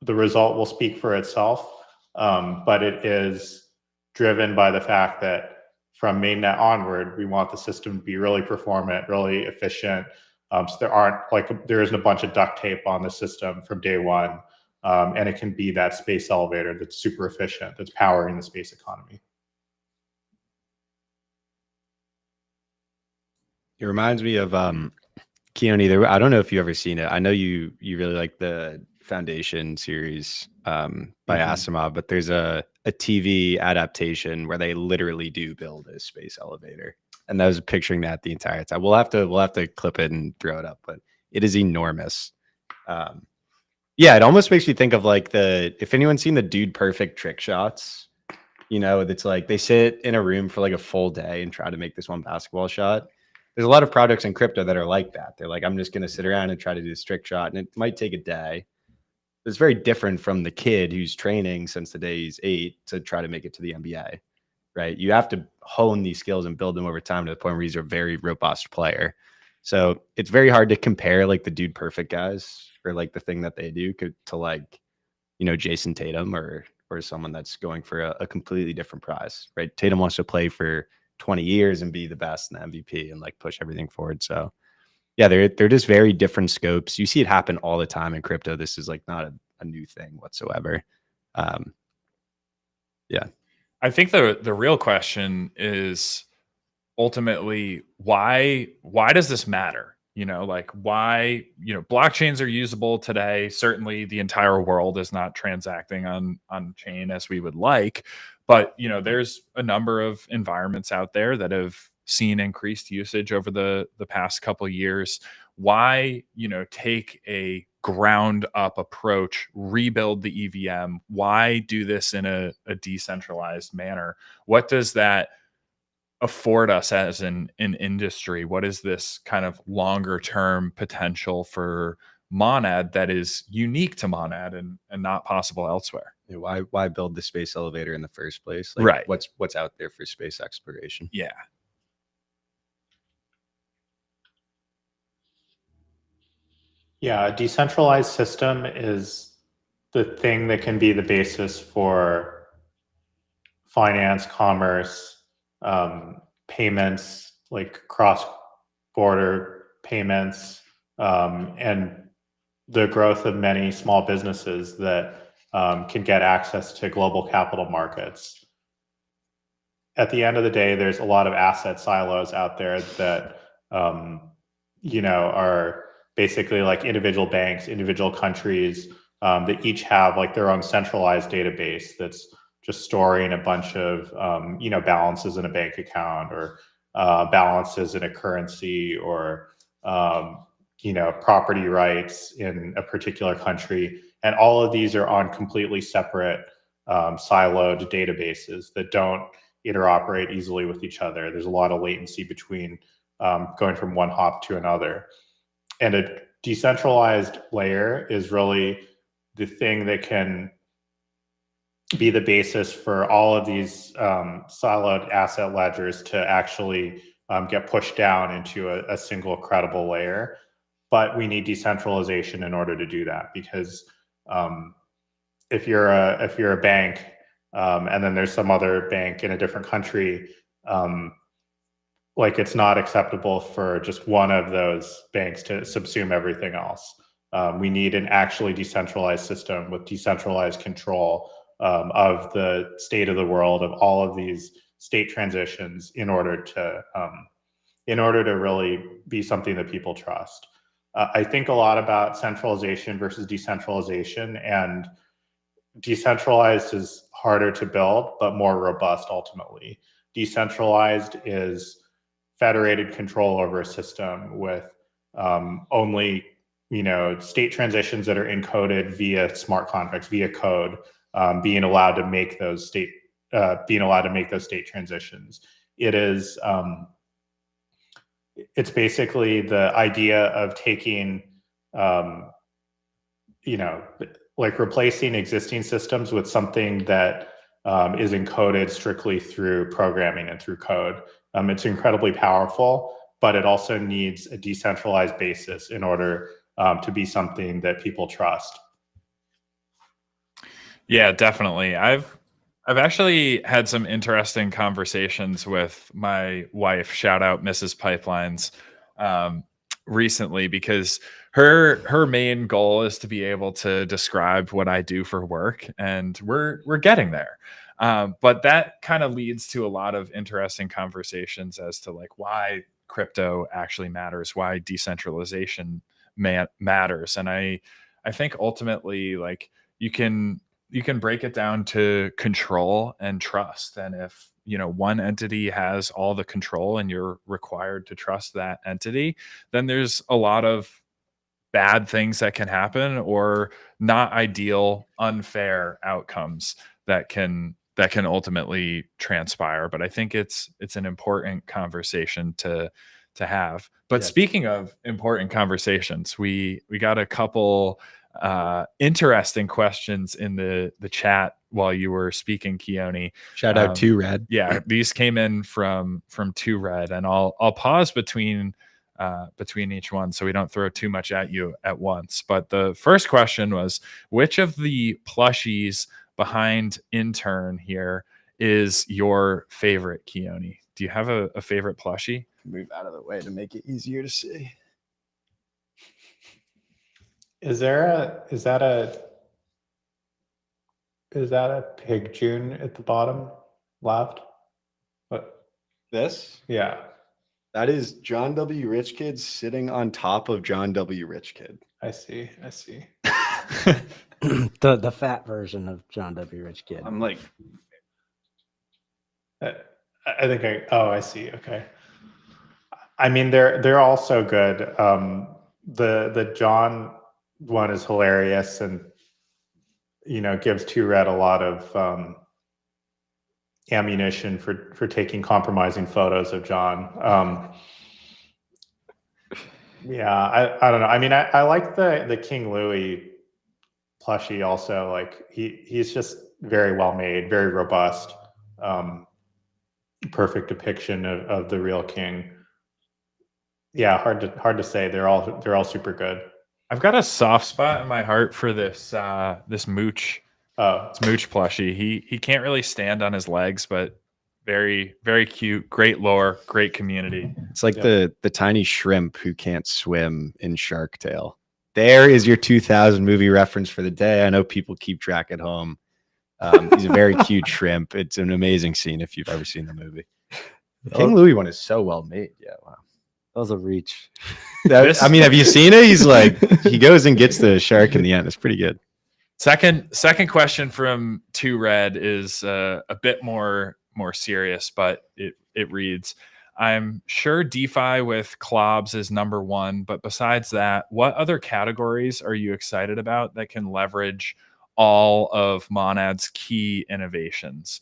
the result will speak for itself, but it is driven by the fact that from mainnet onward, we want the system to be really performant, really efficient. So there isn't a bunch of duct tape on the system from day one. And it can be that space elevator that's super efficient, that's powering the space economy. It reminds me of Koene. I don't know if you've ever seen it. I know you really like the Foundation series by Asimov, but there's a TV adaptation where they literally do build a space elevator, and I was picturing that the entire time. We'll have to clip it and throw it up, but it is enormous. Yeah, it almost makes me think of like if anyone's seen the Dude Perfect trick shots, it's like they sit in a room for like a full day and try to make this one basketball shot. There's a lot of projects in crypto that are like that. They're like, I'm just going to sit around and try to do this trick shot, and it might take a day. It's very different from the kid who's training since the day he's 8 to try to make it to the NBA, right? You have to hone these skills and build them over time to the point where he's a very robust player. So it's very hard to compare like the Dude Perfect guys or like the thing that they do to like, Jason Tatum or someone that's going for a completely different prize, right? Tatum wants to play for 20 years and be the best in the MVP and like push everything forward. So yeah, they're just very different scopes. You see it happen all the time in crypto. This is like not a new thing whatsoever. Yeah. I think the real question is ultimately why does this matter? Like why, blockchains are usable today. Certainly the entire world is not transacting on chain as we would like, but there's a number of environments out there that have seen increased usage over the past couple of years. Why, take a ground up approach, rebuild the EVM? Why do this in a decentralized manner? What does that afford us as an industry? What is this kind of longer term potential for Monad that is unique to Monad and not possible elsewhere? Why build the space elevator in the first place? Like, right. What's out there for space exploration? Yeah. Yeah, a decentralized system is the thing that can be the basis for finance, commerce, payments, like cross-border payments, and the growth of many small businesses that can get access to global capital markets. At the end of the day, there's a lot of asset silos out there that are basically like individual banks, individual countries that each have like their own centralized database that's just storing a bunch of balances in a bank account or balances in a currency or property rights in a particular country. And all of these are on completely separate siloed databases that don't interoperate easily with each other. There's a lot of latency between going from one hop to another. And a decentralized layer is really the thing that can be the basis for all of these siloed asset ledgers to actually get pushed down into a single credible layer. But we need decentralization in order to do that, because if you're a bank and then there's some other bank in a different country, like it's not acceptable for just one of those banks to subsume everything else. We need an actually decentralized system with decentralized control of the state of the world, of all of these state transitions, in order to really be something that people trust. I think a lot about centralization versus decentralization, and decentralized is harder to build, but more robust ultimately. Decentralized is federated control over a system with only state transitions that are encoded via smart contracts, via code, being allowed to make those state transitions. It is it's basically the idea of taking, like replacing existing systems with something that is encoded strictly through programming and through code. It's incredibly powerful, but it also needs a decentralized basis in order to be something that people trust. Yeah, definitely. I've actually had some interesting conversations with my wife, shout out Mrs. Pipelines, recently, because her main goal is to be able to describe what I do for work, and we're getting there. But that kind of leads to a lot of interesting conversations as to like why crypto actually matters, why decentralization matters, and I think ultimately like you can break it down to control and trust. And if, one entity has all the control and you're required to trust that entity, then there's a lot of bad things that can happen, or not ideal, unfair outcomes that can ultimately transpire. But I think it's an important conversation to have. But Yeah. Speaking of important conversations, we got a couple interesting questions in the chat while you were speaking, Koene. Shout out to Red. Yeah, these came in from Two Red, and I'll pause between each one so we don't throw too much at you at once. But the first question was, which of the plushies behind Intern here is your favorite, Koene? Do you have a favorite plushie? Move out of the way to make it easier to see. Is that a pig June at the bottom left? What? This? Yeah, That is John W. Rich Kid sitting on top of John W. Rich Kid. I see. The fat version of John W. Rich Kid. I'm like, I think I see. Okay. I mean, they're all so good. The John one is hilarious, and gives Two Red a lot of ammunition for taking compromising photos of John. Yeah, I don't know. I mean, I like the King Louis plushie also. Like he's just very well made, very robust, perfect depiction of the real king. Yeah, hard to say. They're all super good. I've got a soft spot in my heart for this this Mooch. It's Mooch plushie. He can't really stand on his legs, but very, very cute. Great lore, great community. it's like the tiny shrimp who can't swim in Shark Tale. There is your 2000 movie reference for the day. I know people keep track at home. He's a very cute shrimp. It's an amazing scene if you've ever seen the movie. King Louis one is so well made. Yeah, wow. That was a reach. I mean, have you seen it? He's like, he goes and gets the shark in the end. It's pretty good. Second question from Two Red is a bit more serious, but it reads, I'm sure DeFi with Clobs is number one, but besides that, what other categories are you excited about that can leverage all of Monad's key innovations?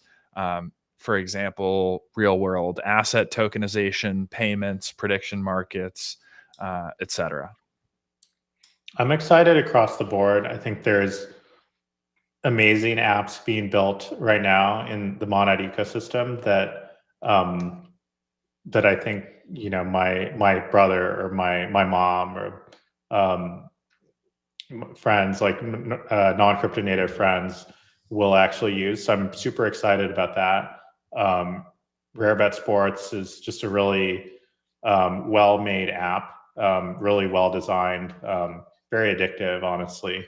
For example, real world asset tokenization, payments, prediction markets, etc. I'm excited across the board. I think there's amazing apps being built right now in the Monad ecosystem that I think my brother or my mom or friends, like non-crypto native friends, will actually use. So I'm super excited about that. Rarebet Sports is just a really well-made app, really well designed, very addictive, honestly.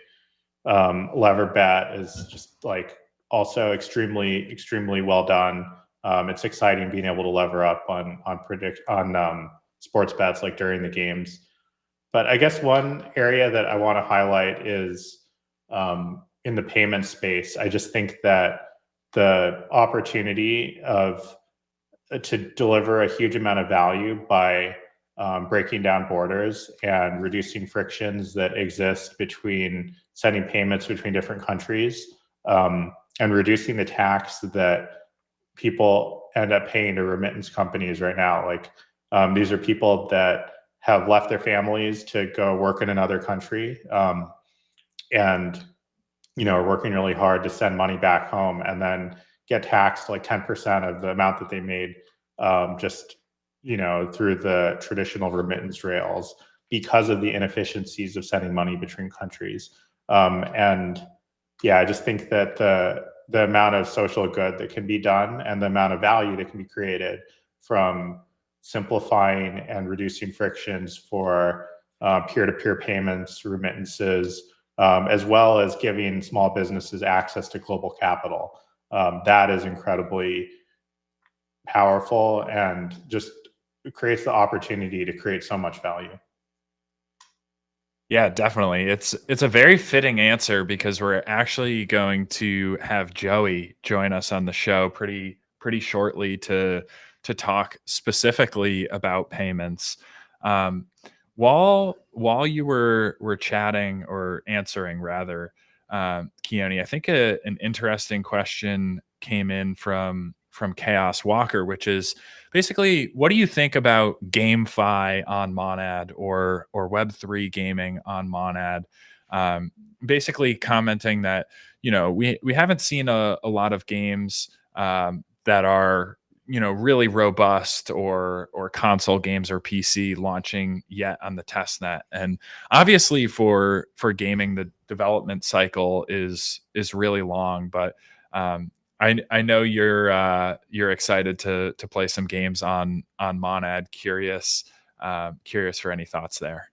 Leverbet is just like also extremely well done. It's exciting being able to lever up on sports bets like during the games. But I guess one area that I want to highlight is in the payment space. I just think that the opportunity to deliver a huge amount of value by breaking down borders and reducing frictions that exist between sending payments between different countries, and reducing the tax that people end up paying to remittance companies right now. Like These are people that have left their families to go work in another country, and are working really hard to send money back home and then get taxed like 10% of the amount that they made, just through the traditional remittance rails because of the inefficiencies of sending money between countries. And yeah, I just think that the amount of social good that can be done and the amount of value that can be created from simplifying and reducing frictions for peer-to-peer payments, remittances, as well as giving small businesses access to global capital. That is incredibly powerful and just creates the opportunity to create so much value. Yeah, definitely. It's a very fitting answer because we're actually going to have Joey join us on the show pretty shortly to talk specifically about payments. Um, while you were chatting or answering rather, Koene, I think an interesting question came in from Chaos Walker, which is basically, what do you think about GameFi on Monad or Web3 gaming on Monad? Basically commenting that we haven't seen a lot of games that are really robust or console games or PC launching yet on the test net. And obviously for gaming, the development cycle is really long, but I know you're excited to play some games on Monad. Curious for any thoughts there.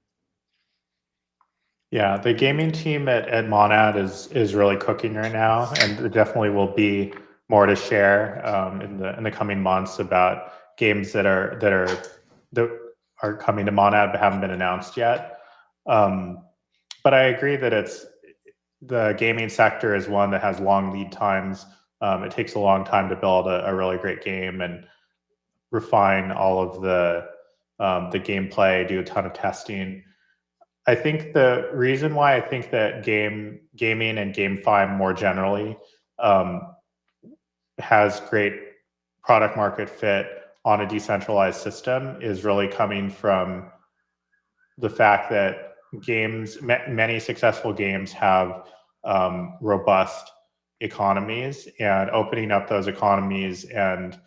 Yeah, the gaming team at Monad is really cooking right now, and there definitely will be more to share in the coming months about games that are coming to Monad but haven't been announced yet. But I agree that the gaming sector is one that has long lead times. It takes a long time to build a really great game and refine all of the gameplay, do a ton of testing. I think the reason why I think that gaming and GameFi more generally has great product market fit on a decentralized system is really coming from the fact that many successful games have robust economies, and opening up those economies and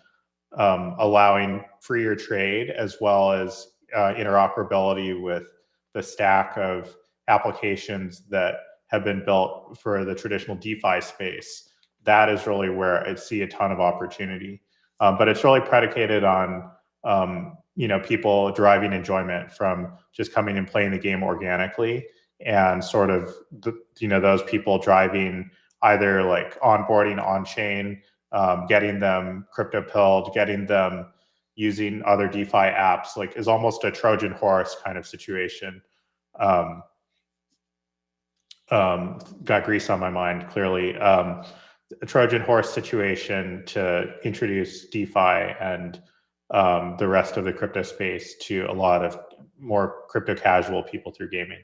allowing freer trade as well as interoperability with the stack of applications that have been built for the traditional DeFi space. That is really where I see a ton of opportunity. But it's really predicated on people deriving enjoyment from just coming and playing the game organically, and sort of those people driving either like onboarding on chain, getting them crypto pilled, getting them using other DeFi apps, like is almost a Trojan horse kind of situation. Got grease on my mind, clearly. A Trojan horse situation to introduce DeFi and the rest of the crypto space to a lot of more crypto casual people through gaming.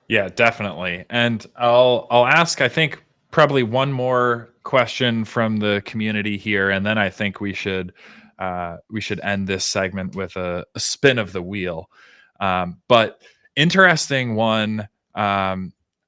Yeah, definitely. And I'll ask, I think, probably one more question from the community here, and then I think we should end this segment with a spin of the wheel. But interesting one.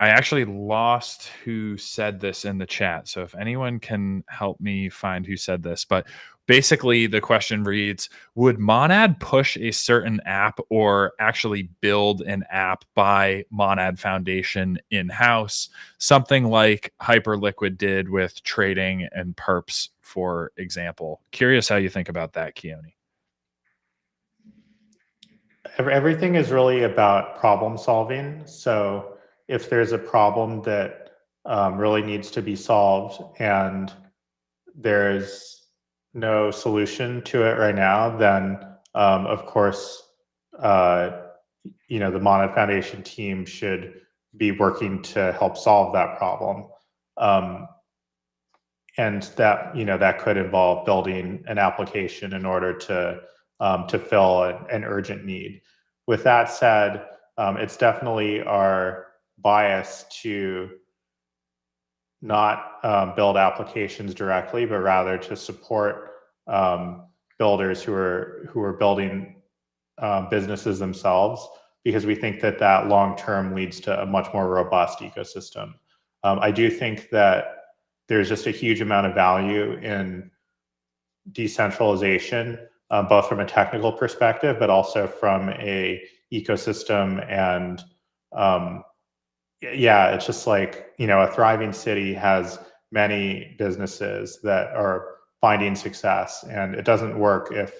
I actually lost who said this in the chat, so if anyone can help me find who said this, but basically the question reads, would Monad push a certain app or actually build an app by Monad Foundation in-house, something like Hyperliquid did with trading and perps, for example? Curious how you think about that, Koene. Everything is really about problem solving. So if there's a problem that really needs to be solved and there's no solution to it right now, then of course, the Monad Foundation team should be working to help solve that problem. And that could involve building an application in order to fill an urgent need. With that said, it's definitely our bias to not build applications directly, but rather to support builders who are building businesses themselves, because we think that long term leads to a much more robust ecosystem. I do think that there's just a huge amount of value in decentralization, both from a technical perspective, but also from a ecosystem. And it's just like, a thriving city has many businesses that are finding success, and it doesn't work if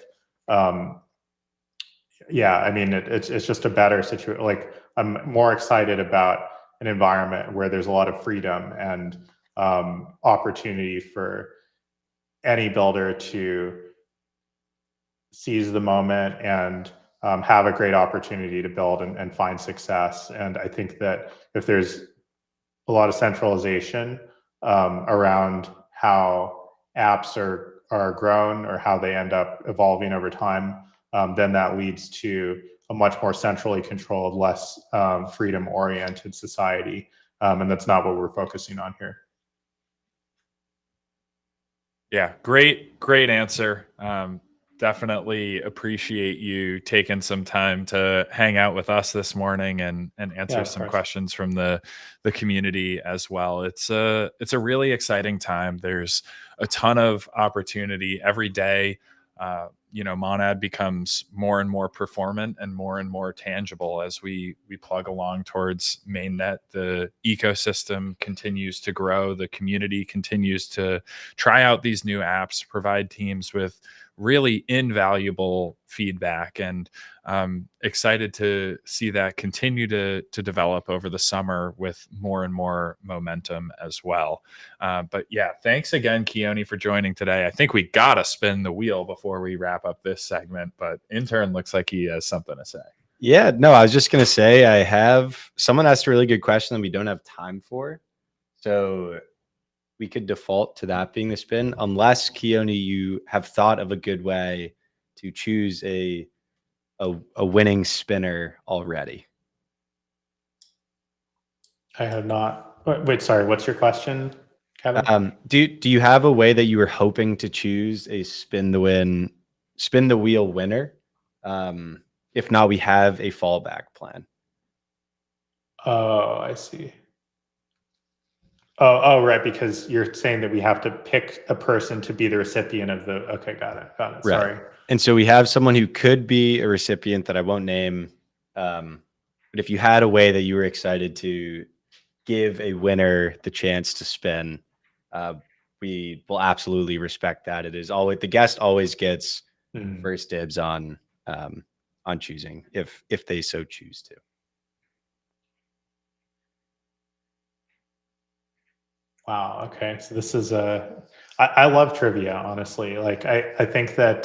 it's just a better situation. Like, I'm more excited about an environment where there's a lot of freedom and opportunity for any builder to seize the moment and have a great opportunity to build and find success. And I think that if there's a lot of centralization around how apps are grown or how they end up evolving over time, then that leads to a much more centrally controlled, less freedom-oriented society. And that's not what we're focusing on here. Yeah, great answer. Definitely appreciate you taking some time to hang out with us this morning and answer some questions from the community as well. It's a really exciting time. There's a ton of opportunity every day. Monad becomes more and more performant and more tangible as we plug along towards mainnet. The ecosystem continues to grow. The community continues to try out these new apps, provide teams with really invaluable feedback, and excited to see that continue to develop over the summer with more and more momentum as well. But yeah, thanks again, Koene, for joining today. I think we gotta spin the wheel before we wrap up this segment, but intern looks like he has something to say. Yeah, no, I was just gonna say someone asked a really good question that we don't have time for, so we could default to that being the spin, unless, Koene, you have thought of a good way to choose a winning spinner already. I have not. Wait, sorry. What's your question, Kevin? Do you have a way that you were hoping to choose a spin the wheel winner? If not, we have a fallback plan. Oh, I see. Oh, right. Because you're saying that we have to pick a person to be the recipient of the. Okay, got it. Right. Sorry. And so we have someone who could be a recipient that I won't name. But if you had a way that you were excited to give a winner the chance to spin, we will absolutely respect that. It is always the guest always gets first dibs on choosing if they so choose to. Wow. Okay. So this is I love trivia, honestly. Like, I think that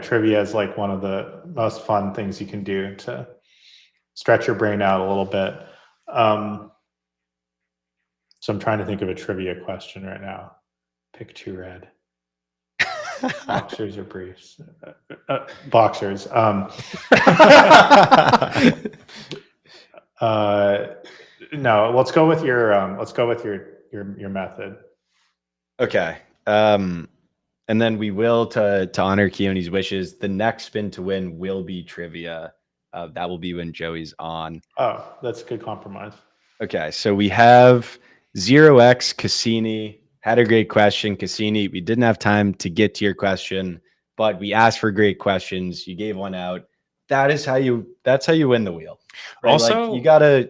trivia is like one of the most fun things you can do to stretch your brain out a little bit. So I'm trying to think of a trivia question right now. Pick two red. Boxers or briefs? Boxers. No, let's go with your method. Okay. And then we will, to honor Koene's wishes, the next spin to win will be trivia. That will be when Joey's on. Oh, that's a good compromise. Okay, so we have 0x Koene. Had a great question, Koene. We didn't have time to get to your question, but we asked for great questions. You gave one out. That's how you win the wheel. Right? Also, like,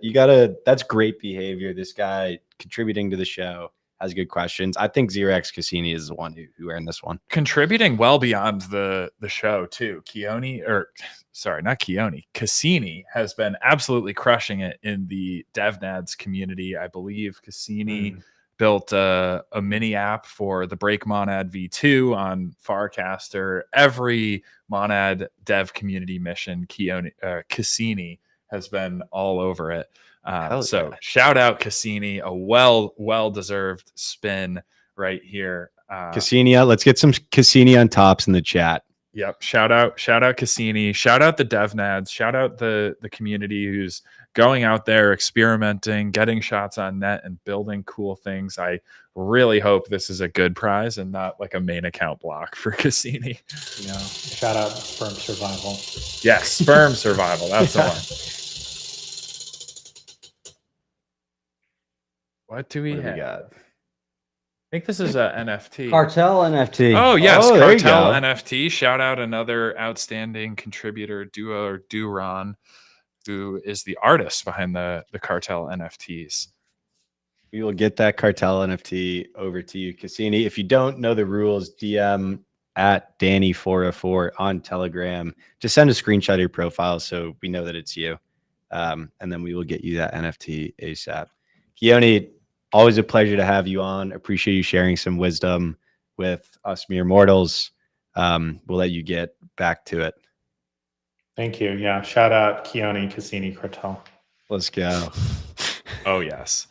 you gotta. That's great behavior. This guy contributing to the show has good questions. I think 0x Koene is the one who earned this one. Contributing well beyond the show too. Koene has been absolutely crushing it in the DevNads community. I believe Koene built a mini app for the Break Monad V2 on Farcaster. Every Monad dev community mission, Koene has been all over it. So shout out Koene, a well-deserved spin right here. Koene, let's get some Koene on tops in the chat. Yep. Shout out Koene. Shout out the DevNads. Shout out the community who's going out there, experimenting, getting shots on net, and building cool things. I really hope this is a good prize and not like a main account block for Koene. Yeah. Shout out Sperm Survival. Yes, Sperm Survival. That's the one. What do we What do have? we got? I think this is a NFT. Cartel NFT. Oh yes, Oh, there you Cartel go. NFT. Shout out another outstanding contributor, Duo or Duron, who is the artist behind the Cartel NFTs. We will get that Cartel NFT over to you, Cassini. If you don't know the rules, DM at Danny404 on Telegram. Just send a screenshot of your profile so we know that it's you. And then we will get you that NFT ASAP. Koene, always a pleasure to have you on. Appreciate you sharing some wisdom with us mere mortals. We'll let you get back to it. Thank you. Yeah. Shout out Koene, Cassini, Cartel. Let's go. Oh yes.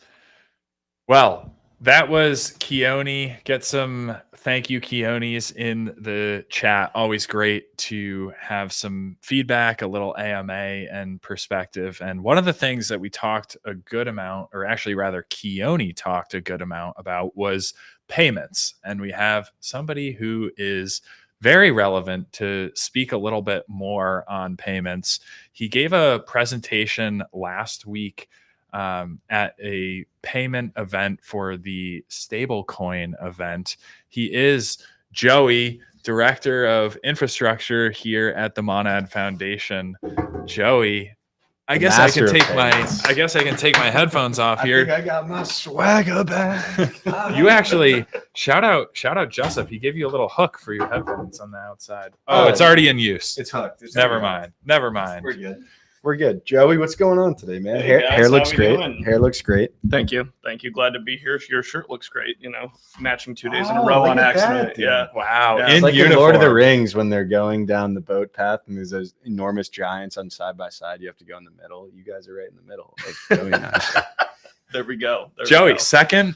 Well, that was Koene. Get some thank you Koenes in the chat. Always great to have some feedback, a little AMA and perspective. And one of the things that we talked a good amount, or actually rather Koene talked a good amount about, was payments. And we have somebody who is very relevant to speak a little bit more on payments. He gave a presentation last week at a payment event for the stablecoin event. He is Joey, Director of Infrastructure here at the Monad Foundation. Joey, I guess I can take my headphones off here. I think I got my swagger back. You actually shout out Jessup. He gave you a little hook for your headphones on the outside. Oh, it's already in use. It's hooked. Never mind. We're good. We're good. Joey, what's going on today, man? Hey, guys, hair looks how we great. doing? Hair looks great. Thank you. Glad to be here. Your shirt looks great. Matching 2 days in a Oh, row look on at accident. that, dude. Yeah. Wow. Yeah. It's In like in uniform. Lord of the Rings when they're going down the boat path and there's those enormous giants on side by side. You have to go in the middle. You guys are right in the middle. Like Joey and I. There we go. Joey, second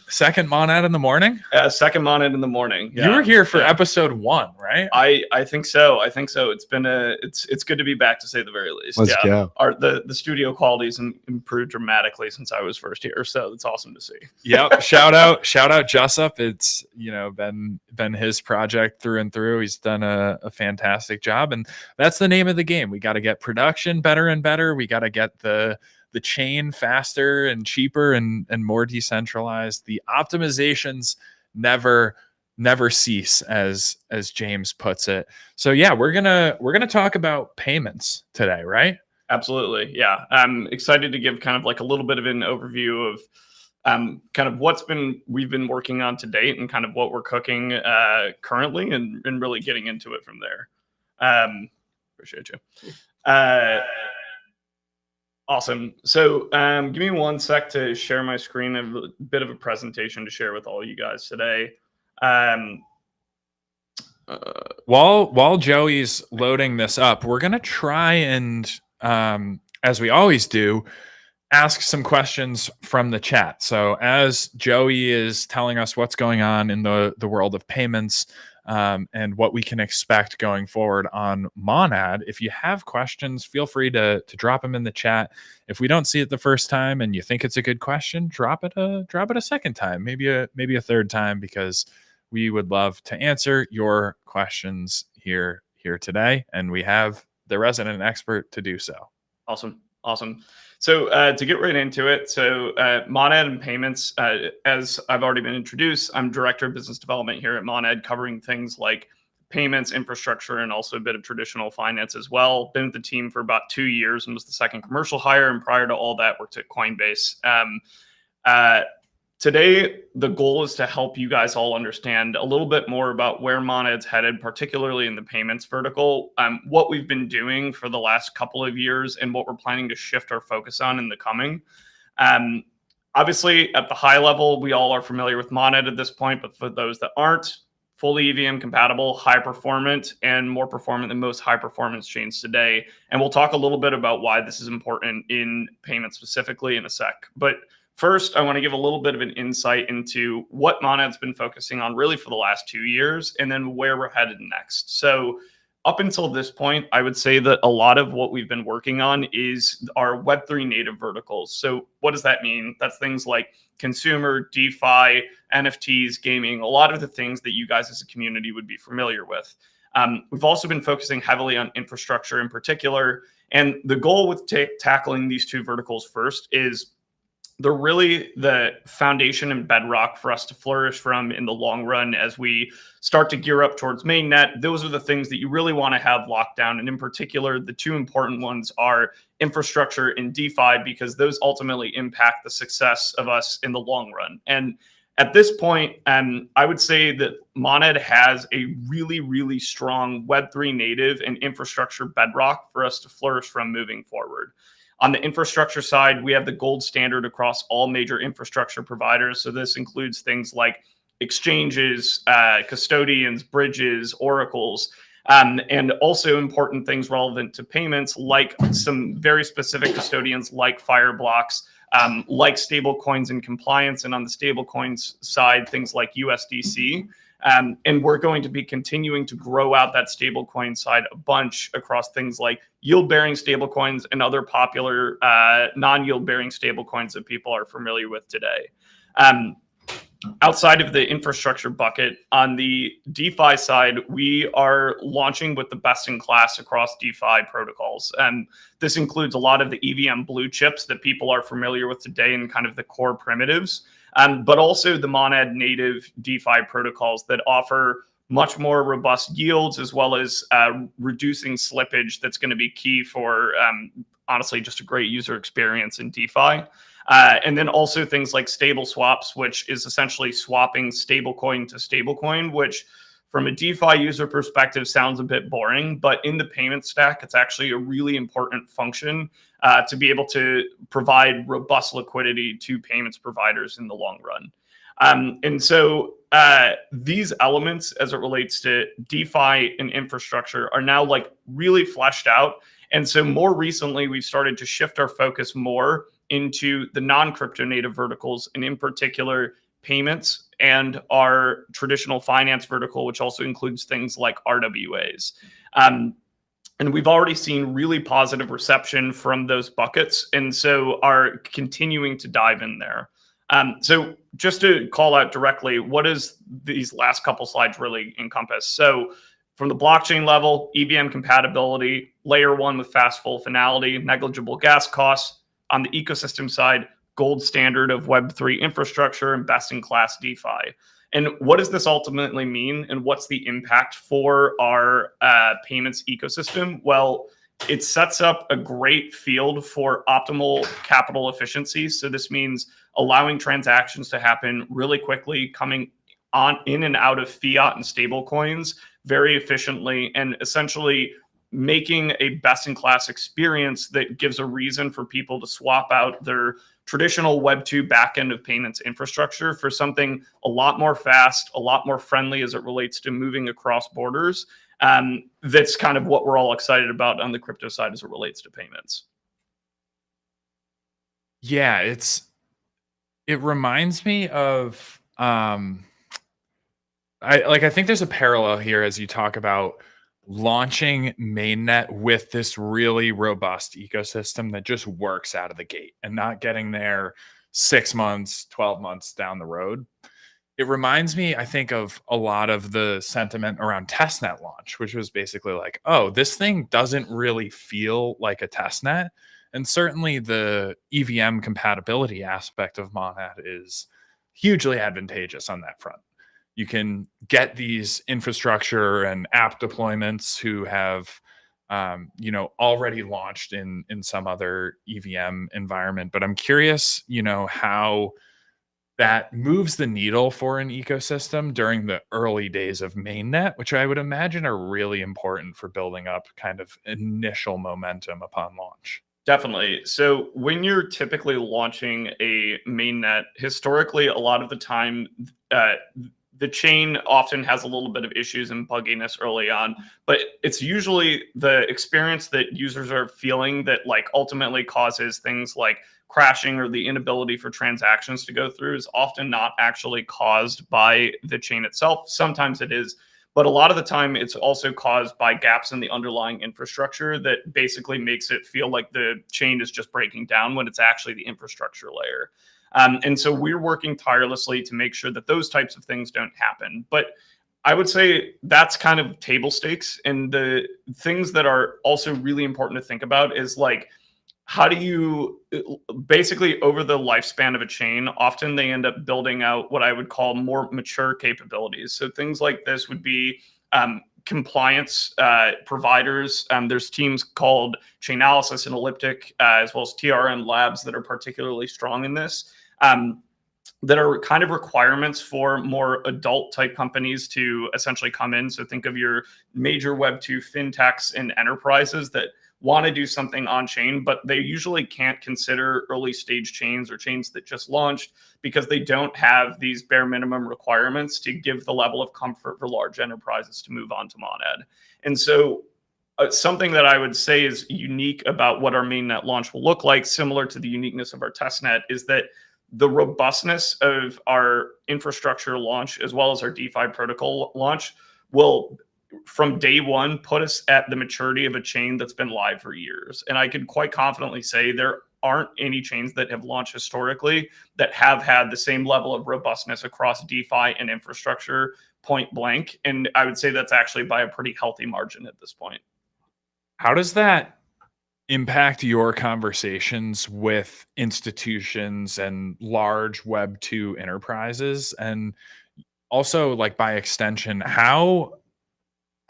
Monad in the morning. Second Monad in the morning. You were here for episode 1, right? I think so. It's been it's good to be back, to say the very least. Let's go. The studio quality's improved dramatically since I was first here, so it's awesome to see. Yep. Shout out Jessup. It's been his project through and through. He's done a fantastic job, and that's the name of the game. We got to get production better and better. We got to get the chain faster and cheaper and more decentralized. The optimizations never cease, as James puts it. So yeah, we're gonna talk about payments today, right? Absolutely. Yeah. I'm excited to give kind of like a little bit of an overview of kind of we've been working on to date and kind of what we're cooking currently and really getting into it from there. Appreciate you. Awesome. So give me 1 sec to share my screen. I have a bit of a presentation to share with all you guys today. While Joey's loading this up, we're going to try and, as we always do, ask some questions from the chat. So as Joey is telling us what's going on in the world of payments, and what we can expect going forward on Monad, if you have questions, feel free to drop them in the chat. If we don't see it the first time and you think it's a good question, drop it a second time, maybe a third time, because we would love to answer your questions here today, and we have the resident expert to do so. Awesome. So to get right into it, Monad and payments, as I've already been introduced, I'm Director of Business Development here at Monad, covering things like payments, infrastructure, and also a bit of traditional finance as well. Been with the team for about 2 years and was the second commercial hire, and prior to all that, worked at Coinbase. Today, the goal is to help you guys all understand a little bit more about where Monad's headed, particularly in the payments vertical, what we've been doing for the last couple of years, and what we're planning to shift our focus on in the coming. Obviously, at the high level, we all are familiar with Monad at this point, but for those that aren't, fully EVM compatible, high performant, and more performant than most high performance chains today. And we'll talk a little bit about why this is important in payments specifically in a sec. But first, I want to give a little bit of an insight into what Monad's been focusing on really for the last 2 years, and then where we're headed next. So up until this point, I would say that a lot of what we've been working on is our Web3 native verticals. So what does that mean? That's things like consumer, DeFi, NFTs, gaming, a lot of the things that you guys as a community would be familiar with. We've also been focusing heavily on infrastructure in particular. And the goal with tackling these two verticals first is they're really the foundation and bedrock for us to flourish from in the long run as we start to gear up towards mainnet. Those are the things that you really want to have locked down. And in particular, the two important ones are infrastructure and DeFi, because those ultimately impact the success of us in the long run. And at this point, I would say that Monad has a really, really strong Web3 native and infrastructure bedrock for us to flourish from moving forward. On the infrastructure side, we have the gold standard across all major infrastructure providers. So this includes things like exchanges, custodians, bridges, oracles, and also important things relevant to payments, like some very specific custodians like Fireblocks, like stable coins and compliance. And on the stable coins side, things like USDC. And we're going to be continuing to grow out that stablecoin side a bunch across things like yield-bearing stablecoins and other popular non-yield-bearing stablecoins that people are familiar with today. Outside of the infrastructure bucket, on the DeFi side, we are launching with the best in class across DeFi protocols. And this includes a lot of the EVM blue chips that people are familiar with today and kind of the core primitives. But also the Monad native DeFi protocols that offer much more robust yields, as well as reducing slippage that's going to be key for, honestly, just a great user experience in DeFi. And then also things like stable swaps, which is essentially swapping stablecoin to stablecoin, which from a DeFi user perspective sounds a bit boring, but in the payment stack, it's actually a really important function to be able to provide robust liquidity to payments providers in the long run. And so these elements as it relates to DeFi and infrastructure are now like really fleshed out. And so more recently, we've started to shift our focus more into the non-crypto native verticals, and in particular, payments and our traditional finance vertical, which also includes things like RWAs. And we've already seen really positive reception from those buckets, and so are continuing to dive in there. So just to call out directly, what does these last couple slides really encompass? So from the blockchain level, EVM compatibility, layer one with fast full finality, negligible gas costs. On the ecosystem side, gold standard of Web3 infrastructure and best-in-class DeFi. And what does this ultimately mean, and what's the impact for our payments ecosystem? Well, it sets up a great field for optimal capital efficiency. So this means allowing transactions to happen really quickly, coming on in and out of fiat and stable coins very efficiently, and essentially making a best-in-class experience that gives a reason for people to swap out their traditional Web2 backend of payments infrastructure for something a lot more fast, a lot more friendly as it relates to moving across borders. That's kind of what we're all excited about on the crypto side as it relates to payments. Yeah, it reminds me of I think there's a parallel here as you talk about launching mainnet with this really robust ecosystem that just works out of the gate and not getting there 6 months, 12 months down the road. It reminds me, I think, of a lot of the sentiment around testnet launch, which was basically like, oh, this thing doesn't really feel like a testnet. And certainly the EVM compatibility aspect of Monad is hugely advantageous on that front. You can get these infrastructure and app deployments who have, already launched in some other EVM environment. But I'm curious, how that moves the needle for an ecosystem during the early days of mainnet, which I would imagine are really important for building up kind of initial momentum upon launch. Definitely. So when you're typically launching a mainnet, historically, a lot of the time, the chain often has a little bit of issues and bugginess early on, but it's usually the experience that users are feeling that like ultimately causes things like crashing or the inability for transactions to go through is often not actually caused by the chain itself. Sometimes it is, But a lot of the time, it's also caused by gaps in the underlying infrastructure that basically makes it feel like the chain is just breaking down when it's actually the infrastructure layer. And so we're working tirelessly to make sure that those types of things don't happen. But I would say that's kind of table stakes. And the things that are also really important to think about is like, how do you basically over the lifespan of a chain, often they end up building out what I would call more mature capabilities. So things like this would be compliance providers. There's teams called Chainalysis and Elliptic, as well as TRM Labs that are particularly strong in this. That are kind of requirements for more adult type companies to essentially come in. So think of your major Web2 fintechs and enterprises that want to do something on chain, but they usually can't consider early stage chains or chains that just launched because they don't have these bare minimum requirements to give the level of comfort for large enterprises to move on to Monad. And so something that I would say is unique about what our mainnet launch will look like, similar to the uniqueness of our testnet, is that the robustness of our infrastructure launch, as well as our DeFi protocol launch, will from day one put us at the maturity of a chain that's been live for years. And I can quite confidently say there aren't any chains that have launched historically that have had the same level of robustness across DeFi and infrastructure point blank. And I would say that's actually by a pretty healthy margin at this point. How does that impact your conversations with institutions and large Web2 enterprises? And also, like, by extension, how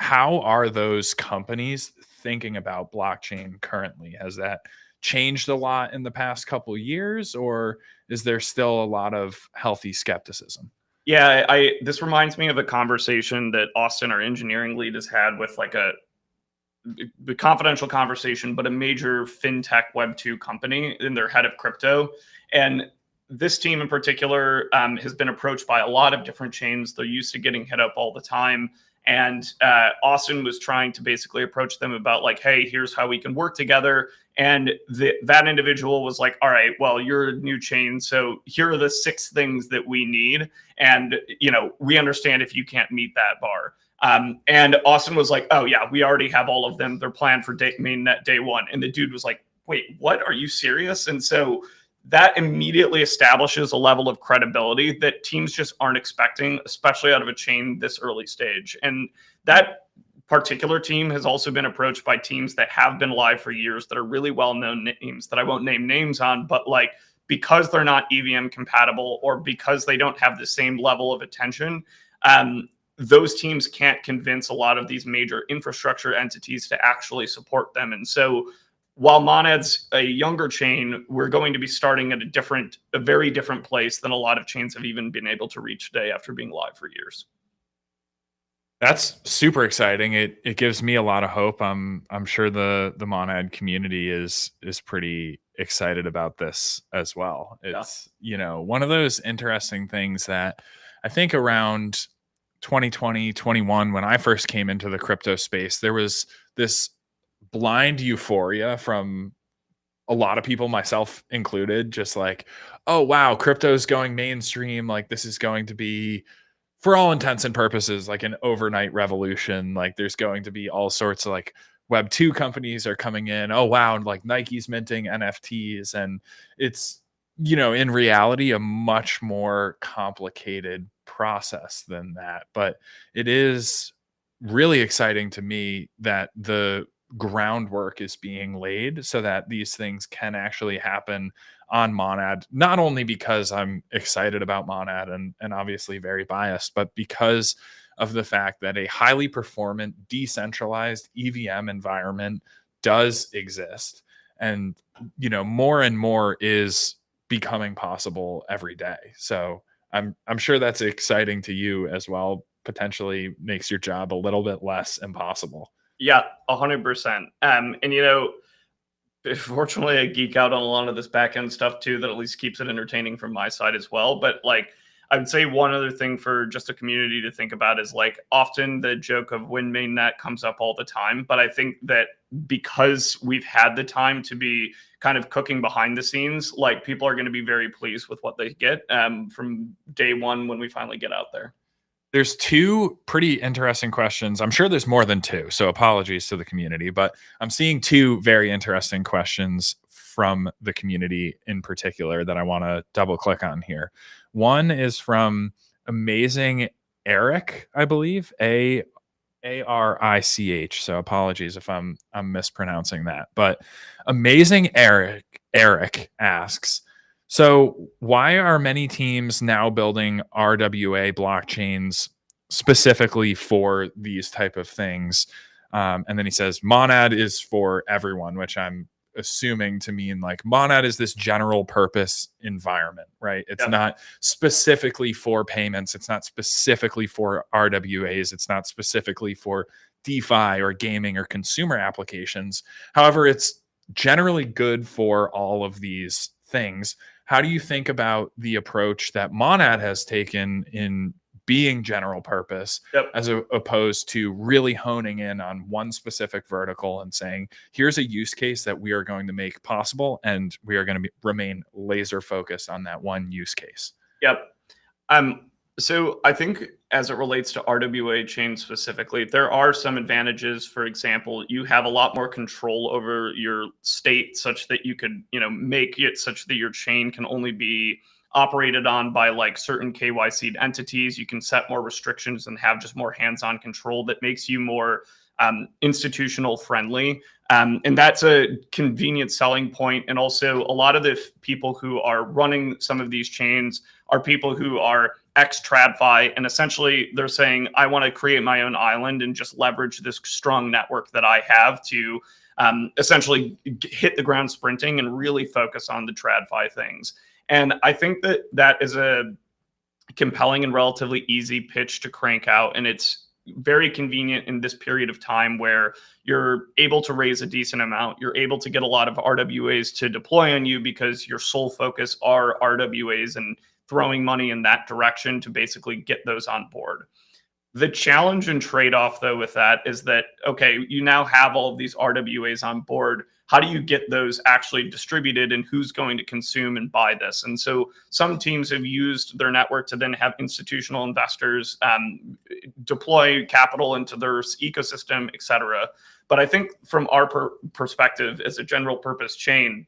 are those companies thinking about blockchain currently? Has that changed a lot in the past couple of years, or is there still a lot of healthy skepticism? Yeah, this reminds me of a conversation that Austin, our engineering lead, has had with like a confidential conversation, but a major fintech Web2 company and their head of crypto. And this team in particular has been approached by a lot of different chains. They're used to getting hit up all the time. And Austin was trying to basically approach them about like, hey, here's how we can work together. And that individual was like, all right, well, you're a new chain, so here are the 6 things that we need. And, you know, we understand if you can't meet that bar. And Austin was like, oh yeah, we already have all of them. They're planned for mainnet day one. And the dude was like, wait, what? Are you serious? And so that immediately establishes a level of credibility that teams just aren't expecting, especially out of a chain this early stage. And that particular team has also been approached by teams that have been live for years that are really well-known names that I won't name names on, but like, because they're not EVM compatible or because they don't have the same level of attention, those teams can't convince a lot of these major infrastructure entities to actually support them. And so while Monad's a younger chain, we're going to be starting at a very different place than a lot of chains have even been able to reach today after being live for years. That's super exciting. It gives me a lot of hope. I'm sure the Monad community is pretty excited about this as well. It's, you know, one of those interesting things that I think around 2020, 21, when I first came into the crypto space, there was this blind euphoria from a lot of people, myself included, just like, oh wow, crypto's going mainstream, like this is going to be, for all intents and purposes, like an overnight revolution. Like there's going to be all sorts of like Web2 companies are coming in. Oh wow, and like Nike's minting NFTs. And it's, you know, in reality, a much more complicated process than that. But it is really exciting to me that the groundwork is being laid so that these things can actually happen on Monad, not only because I'm excited about Monad and obviously very biased, but because of the fact that a highly performant, decentralized EVM environment does exist. And, you know, more and more is becoming possible every day. So I'm sure that's exciting to you as well. Potentially makes your job a little bit less impossible. Yeah, 100%. And you know, fortunately, I geek out on a lot of this back end stuff too, that at least keeps it entertaining from my side as well. But like, I would say one other thing for just a community to think about is like, often the joke of when mainnet comes up all the time. But I think that because we've had the time to be kind of cooking behind the scenes, like people are going to be very pleased with what they get from day one when we finally get out there. There's two pretty interesting questions. I'm sure there's more than two, so apologies to the community, but I'm seeing two very interesting questions from the community in particular that I want to double click on here. One is from Amazing Eric, I believe, Arich. So apologies if I'm mispronouncing that. But Amazing Eric asks, so why are many teams now building RWA blockchains specifically for these type of things? And then he says Monad is for everyone, which I'm assuming to mean like Monad is this general purpose environment, right? It's not specifically for payments. It's not specifically for RWAs. It's not specifically for DeFi or gaming or consumer applications. However, it's generally good for all of these things. How do you think about the approach that Monad has taken in being general purpose as opposed to really honing in on one specific vertical and saying, here's a use case that we are going to make possible and we are going to remain laser focused on that one use case? Yep. So I think as it relates to RWA chain specifically, there are some advantages. For example, you have a lot more control over your state such that you could, make it such that your chain can only be operated on by like certain KYC entities. You can set more restrictions and have just more hands-on control that makes you more institutional friendly. And that's a convenient selling point. And also a lot of the people who are running some of these chains are people who are ex-TradFi. And essentially they're saying, I want to create my own island and just leverage this strong network that I have to essentially hit the ground sprinting and really focus on the TradFi things. And I think that that is a compelling and relatively easy pitch to crank out. And it's very convenient in this period of time where you're able to raise a decent amount. You're able to get a lot of RWAs to deploy on you because your sole focus are RWAs and throwing money in that direction to basically get those on board. The challenge and trade-off, though, with that is that, okay, you now have all of these RWAs on board. How do you get those actually distributed and who's going to consume and buy this? And so some teams have used their network to then have institutional investors deploy capital into their ecosystem, et cetera. But I think from our perspective as a general purpose chain,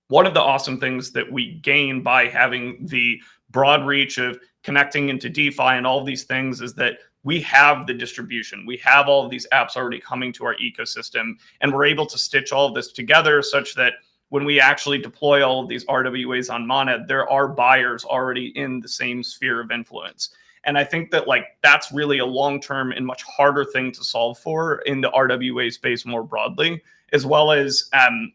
one of the awesome things that we gain by having the broad reach of connecting into DeFi and all of these things is that we have the distribution. We have all of these apps already coming to our ecosystem, and we're able to stitch all of this together such that when we actually deploy all of these RWAs on Monad, there are buyers already in the same sphere of influence. And I think that that's really a long-term and much harder thing to solve for in the RWA space more broadly, as well as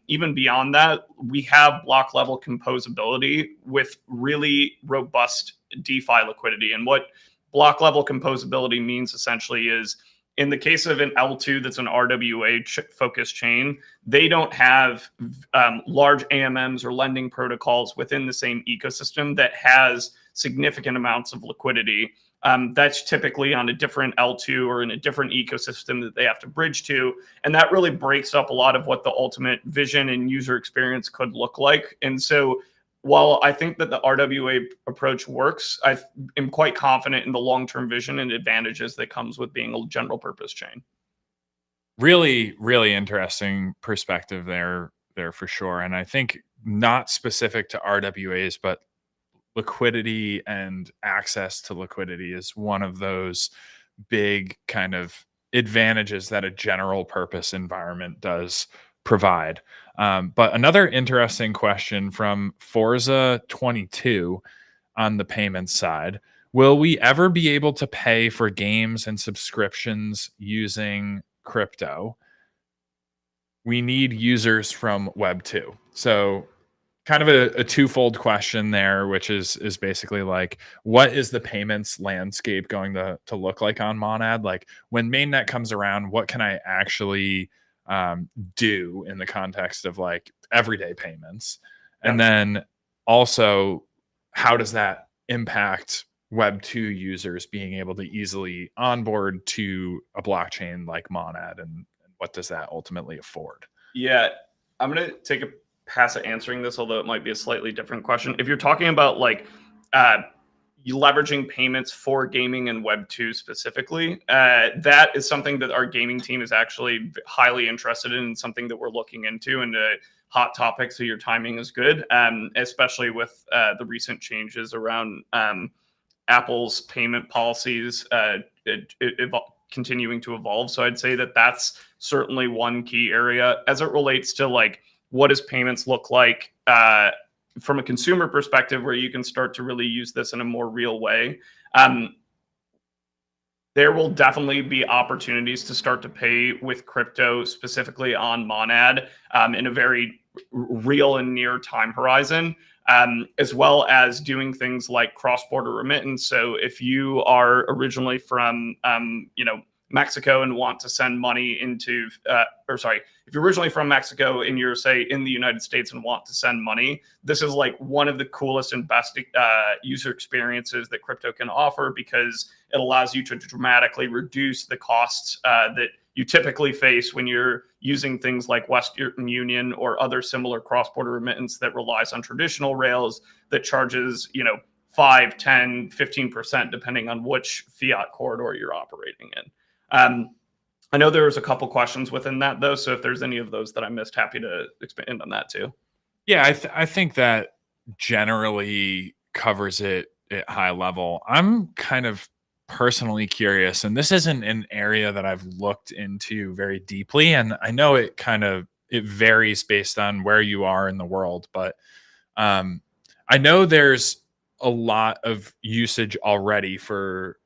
even beyond that, we have block level composability with really robust DeFi liquidity. And what block level composability means essentially is in the case of an L2 that's an RWA focused chain, they don't have large AMMs or lending protocols within the same ecosystem that has significant amounts of liquidity. That's typically on a different L2 or in a different ecosystem that they have to bridge to. And that really breaks up a lot of what the ultimate vision and user experience could look like. And so while I think that the RWA approach works, I am quite confident in the long-term vision and advantages that comes with being a general purpose chain. Really, really interesting perspective there for sure. And I think not specific to RWAs, but liquidity and access to liquidity is one of those big kind of advantages that a general purpose environment does provide. But another interesting question from Forza 22 on the payments side: will we ever be able to pay for games and subscriptions using crypto? We need users from Web 2. So kind of a twofold question there, which is basically like, what is the payments landscape going to look like on Monad? Like when mainnet comes around, what can I actually do in the context of like everyday payments? And then also, how does that impact Web 2 users being able to easily onboard to a blockchain like Monad, and what does that ultimately afford? Yeah, I'm going to take a pass at answering this, although it might be a slightly different question. If you're talking about like leveraging payments for gaming and Web 2 specifically. That is something that our gaming team is actually highly interested in, and something that we're looking into, and a hot topic. So your timing is good, especially with the recent changes around Apple's payment policies continuing to evolve. So I'd say that that's certainly one key area as it relates to like, what does payments look like from a consumer perspective, where you can start to really use this in a more real way. There will definitely be opportunities to start to pay with crypto, specifically on Monad, in a very real and near time horizon, as well as doing things like cross-border remittance. So if you are originally from, Mexico and want to send money into, if you're originally from Mexico and you're, say, in the United States and want to send money, this is like one of the coolest and best user experiences that crypto can offer, because it allows you to dramatically reduce the costs that you typically face when you're using things like Western Union or other similar cross-border remittance that relies on traditional rails that charges, 5, 10, 15%, depending on which fiat corridor you're operating in. I know there's a couple questions within that, though, so if there's any of those that I missed, happy to expand on that too. Yeah, I think that generally covers it at high level. I'm kind of personally curious, and this isn't an area that I've looked into very deeply, and I know it varies based on where you are in the world, but I know there's a lot of usage already for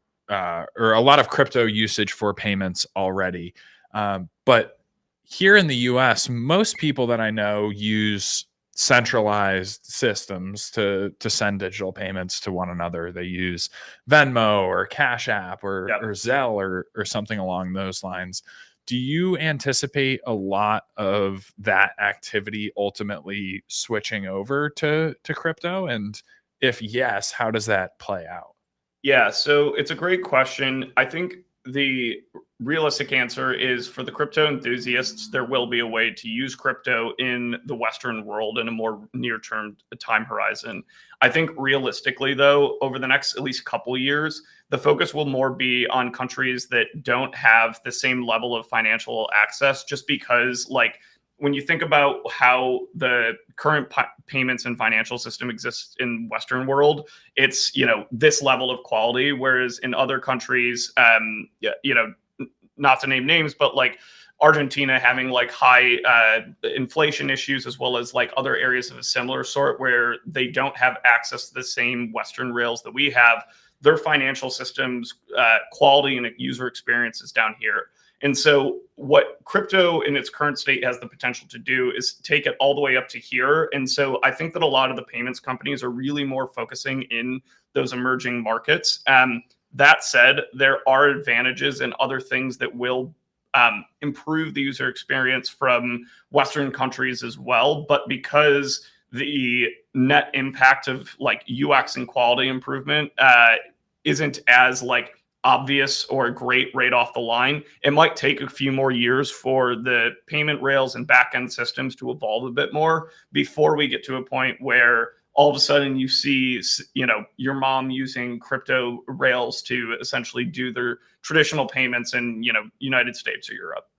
or a lot of crypto usage for payments already. But here in the US, most people that I know use centralized systems to send digital payments to one another. They use Venmo or Cash App or Zelle or something along those lines. Do you anticipate a lot of that activity ultimately switching over to crypto? And if yes, how does that play out? Yeah, so it's a great question. I think the realistic answer is, for the crypto enthusiasts, there will be a way to use crypto in the Western world in a more near-term time horizon. I think realistically, though, over the next at least couple years, the focus will more be on countries that don't have the same level of financial access, just because, like, when you think about how the current payments and financial system exists in Western world, it's, this level of quality, whereas in other countries, not to name names, but like Argentina having like high inflation issues, as well as like other areas of a similar sort where they don't have access to the same Western rails that we have, their financial systems quality and user experience is down here. And so what crypto in its current state has the potential to do is take it all the way up to here. And so I think that a lot of the payments companies are really more focusing in those emerging markets. That said, there are advantages and other things that will improve the user experience from Western countries as well. But because the net impact of like UX and quality improvement isn't as like obvious or great right off the line, it might take a few more years for the payment rails and backend systems to evolve a bit more before we get to a point where all of a sudden you see, your mom using crypto rails to essentially do their traditional payments in, United States or Europe.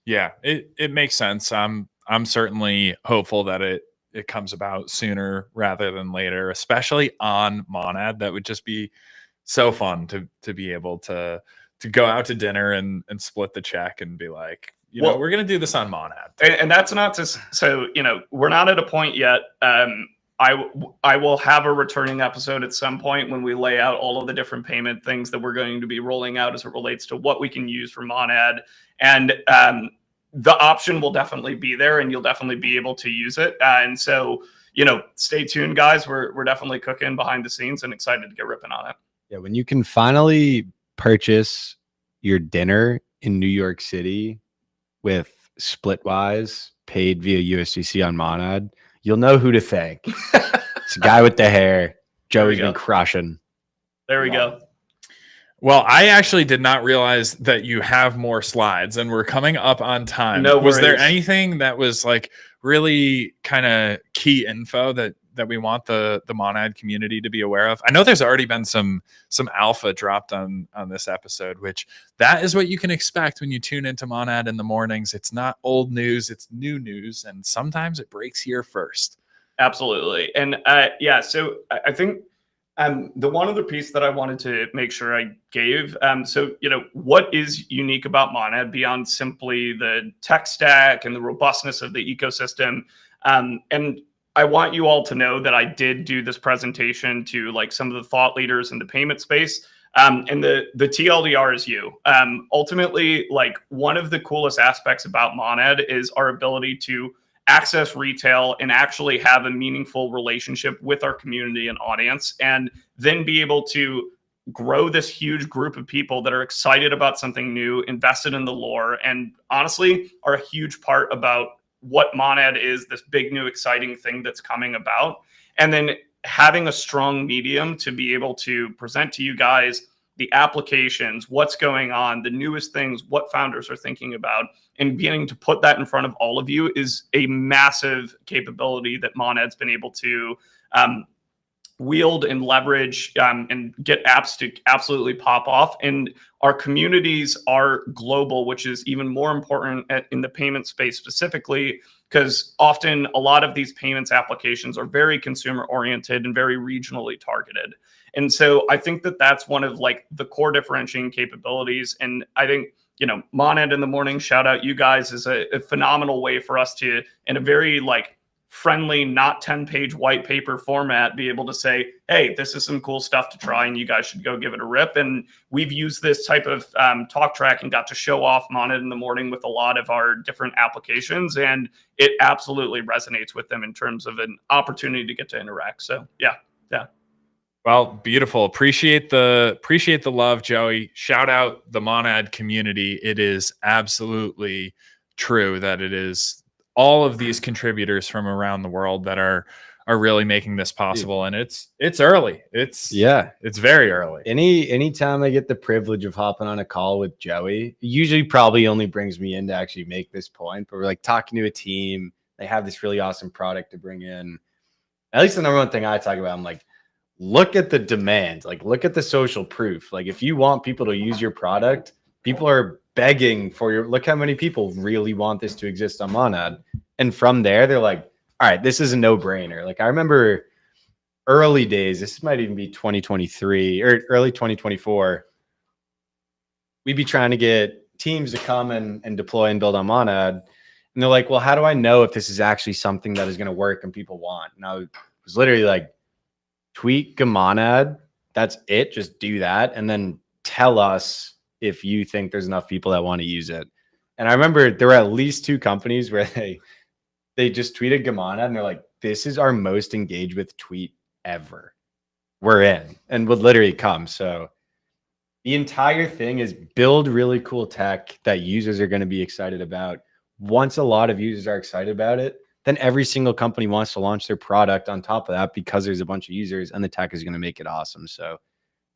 Yeah, it makes sense. I'm certainly hopeful that it comes about sooner rather than later, especially on Monad. That would just be so fun to be able to go out to dinner and split the check and be like, we're going to do this on Monad. And that's not to, so, we're not at a point yet. I will have a returning episode at some point when we lay out all of the different payment things that we're going to be rolling out as it relates to what we can use for Monad. And the option will definitely be there, and you'll definitely be able to use it. And so, stay tuned, guys. We're definitely cooking behind the scenes and excited to get ripping on it. Yeah, when you can finally purchase your dinner in New York City with Splitwise paid via USDC on Monad, you'll know who to thank. It's a guy with the hair. Joey's been crushing. There we go. Well, I actually did not realize that you have more slides, and we're coming up on time. No was there worries. anything that was like really kind of key info that we want the Monad community to be aware of? I know there's already been some alpha dropped on this episode, which that is what you can expect when you tune into Monad in the mornings. It's not old news, it's new news, and sometimes it breaks here first. Absolutely. And so I think the one other piece that I wanted to make sure I gave, so, what is unique about Monad beyond simply the tech stack and the robustness of the ecosystem? And I want you all to know that I did do this presentation to like some of the thought leaders in the payment space. And the TLDR is you. Ultimately, like one of the coolest aspects about Monad is our ability to access retail and actually have a meaningful relationship with our community and audience, and then be able to grow this huge group of people that are excited about something new, invested in the lore, and honestly are a huge part about what Monad is, this big new exciting thing that's coming about. And then having a strong medium to be able to present to you guys the applications, what's going on, the newest things, what founders are thinking about, and beginning to put that in front of all of you is a massive capability that Monad's been able to wield and leverage and get apps to absolutely pop off. And our communities are global, which is even more important in the payment space specifically, because often a lot of these payments applications are very consumer oriented and very regionally targeted. And so I think that that's one of like the core differentiating capabilities. And I think, Monad in the morning, shout out you guys, is a phenomenal way for us to, in a very like friendly, not 10-page white paper format, be able to say, hey, this is some cool stuff to try and you guys should go give it a rip. And we've used this type of talk track and got to show off Monad in the morning with a lot of our different applications. And it absolutely resonates with them in terms of an opportunity to get to interact. So yeah. Well, beautiful. Appreciate the love, Joey. Shout out the Monad community. It is absolutely true that it is all of these contributors from around the world that are really making this possible. And it's early. It's very early. Anytime I get the privilege of hopping on a call with Joey, usually probably only brings me in to actually make this point, but we're like talking to a team. They have this really awesome product to bring in. At least the number one thing I talk about, I'm like, look at the demand, like look at the social proof. Like if you want people to use your product, people are begging for look how many people really want this to exist on Monad. And from there, they're like, all right, this is a no-brainer. Like I remember early days, this might even be 2023 or early 2024. We'd be trying to get teams to come and deploy and build on Monad. And they're like, well, how do I know if this is actually something that is going to work and people want? And I was literally like, tweak Monad. That's it. Just do that. And then tell us if you think there's enough people that want to use it. And I remember there were at least 2 companies where they just tweeted Monad and they're like, this is our most engaged with tweet ever. We're in, and would literally come. So the entire thing is build really cool tech that users are going to be excited about. Once a lot of users are excited about it, then every single company wants to launch their product on top of that because there's a bunch of users and the tech is going to make it awesome. So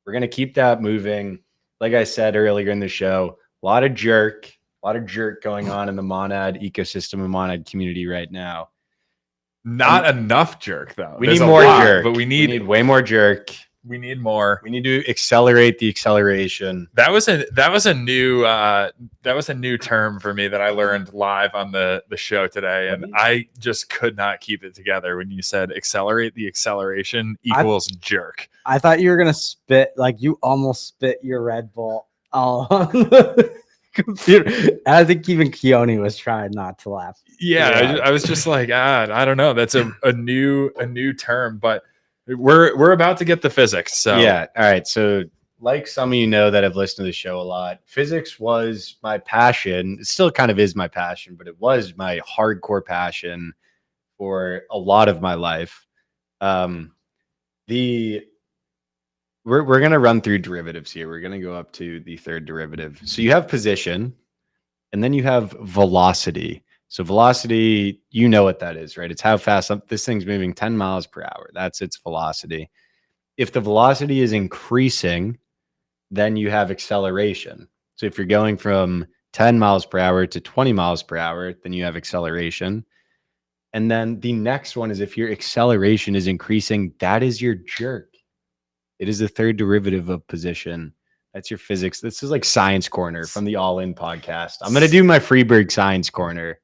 we're going to keep that moving. Like I said earlier in the show, a lot of jerk going on in the Monad ecosystem and Monad community right now. Not enough jerk though. We need more jerk, but we need way more jerk. We need more. We need to accelerate the acceleration. That was a new term for me that I learned live on the show today, and I just could not keep it together when you said accelerate the acceleration equals jerk. I thought you were gonna spit, like you almost spit your Red Bull all on the computer. I think even Koene was trying not to laugh. Yeah. I was just like, I don't know. That's a new term, but we're about to get the physics. So yeah. All right. So like some of you know that have listened to the show a lot, physics was my passion. It still kind of is my passion, but it was my hardcore passion for a lot of my life. We're going to run through derivatives here. We're going to go up to the third derivative. So you have position and then you have velocity. So velocity, you know what that is, right? It's how fast this thing's moving, 10 miles per hour. That's its velocity. If the velocity is increasing, then you have acceleration. So if you're going from 10 miles per hour to 20 miles per hour, then you have acceleration. And then the next one is if your acceleration is increasing, that is your jerk. It is the third derivative of position. That's your physics. This is like Science Corner from the All In podcast. I'm going to do my Freeberg Science Corner.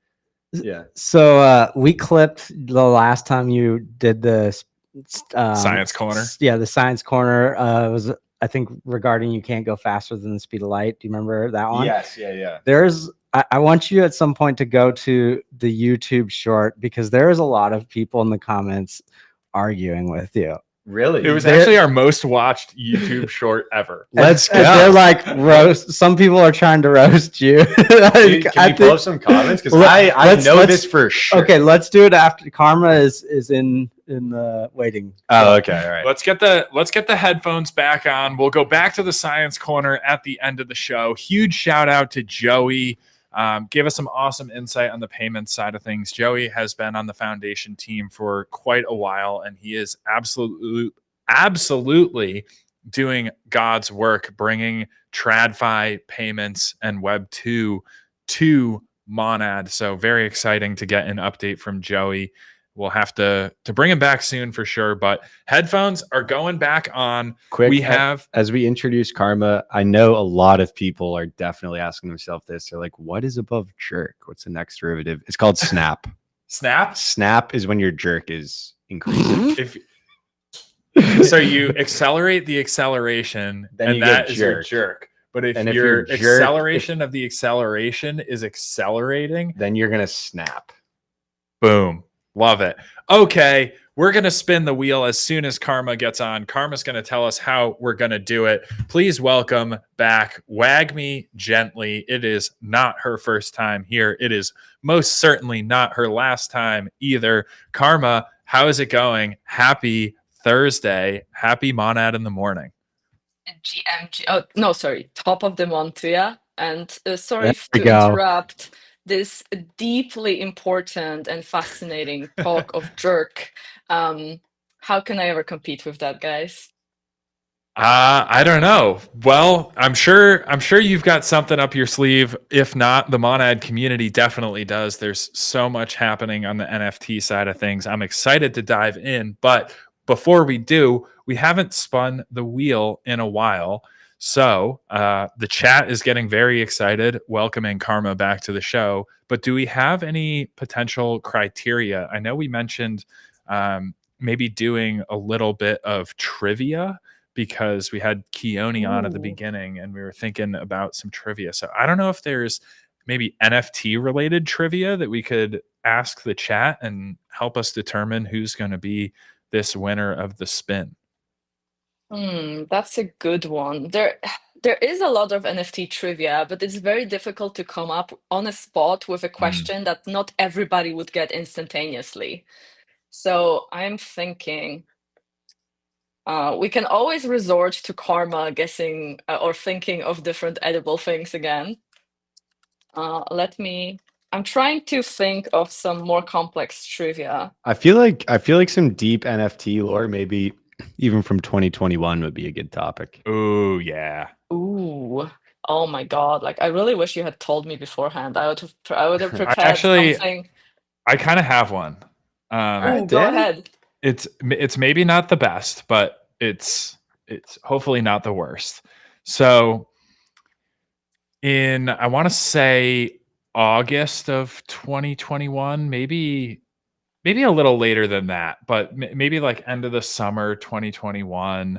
Yeah. So we clipped the last time you did the Science Corner. Yeah, the Science Corner was, I think, regarding you can't go faster than the speed of light. Do you remember that one? Yes. Yeah. I want you at some point to go to the YouTube short, because there is a lot of people in the comments arguing with you. Really? It was actually our most watched YouTube short ever. Let's go. And they're like roast. Some people are trying to roast you. Can we pull up some comments? Because I know this for sure. Okay, let's do it after Karma is in the waiting. Oh, okay. All right. Let's get the headphones back on. We'll go back to the Science Corner at the end of the show. Huge shout out to Joey. Gave us some awesome insight on the payments side of things. Joey has been on the foundation team for quite a while, and he is absolutely doing God's work, bringing TradFi payments and Web 2 to Monad. So very exciting to get an update from Joey. We'll have to bring him back soon for sure, but headphones are going back on. Quick, as we introduce Karma, I know a lot of people are definitely asking themselves this. They're like, what is above jerk? What's the next derivative? It's called snap. Snap? Snap is when your jerk is increasing. So you accelerate the acceleration, then and that is your jerk. But if your acceleration of the acceleration is accelerating, then you're going to snap. Boom. Love it. Okay, we're going to spin the wheel as soon as Karma gets on. Karma's going to tell us how we're going to do it. Please welcome back Wag Me Gently. It is not her first time here. It is most certainly not her last time either. Karma, how is it going? Happy Thursday. Happy Monad in the morning. GMG. Oh, no, sorry. Top of the month, yeah. And sorry to go. interrupt this deeply important and fascinating talk of jerk. How can I ever compete with that, guys? I don't know. Well, I'm sure you've got something up your sleeve. If not, the Monad community definitely does. There's so much happening on the NFT side of things. I'm excited to dive in, but before we do, we haven't spun the wheel in a while. So the chat is getting very excited, welcoming Karma back to the show. But do we have any potential criteria? I know we mentioned maybe doing a little bit of trivia, because we had Koene on at the beginning and we were thinking about some trivia. So I don't know if there's maybe NFT related trivia that we could ask the chat and help us determine who's going to be this winner of the spin. That's a good one. There is a lot of NFT trivia, but it's very difficult to come up on a spot with a question that not everybody would get instantaneously. So I'm thinking we can always resort to Karma guessing or thinking of different edible things again. I'm trying to think of some more complex trivia. I feel like some deep NFT lore, maybe even from 2021, would be a good topic. Oh yeah. Ooh. Oh my God. Like, I really wish you had told me beforehand. I would have prepared something. I kind of have one. Go ahead. It's maybe not the best, but it's hopefully not the worst. So in, I want to say August of 2021, maybe a little later than that, but maybe like end of the summer 2021,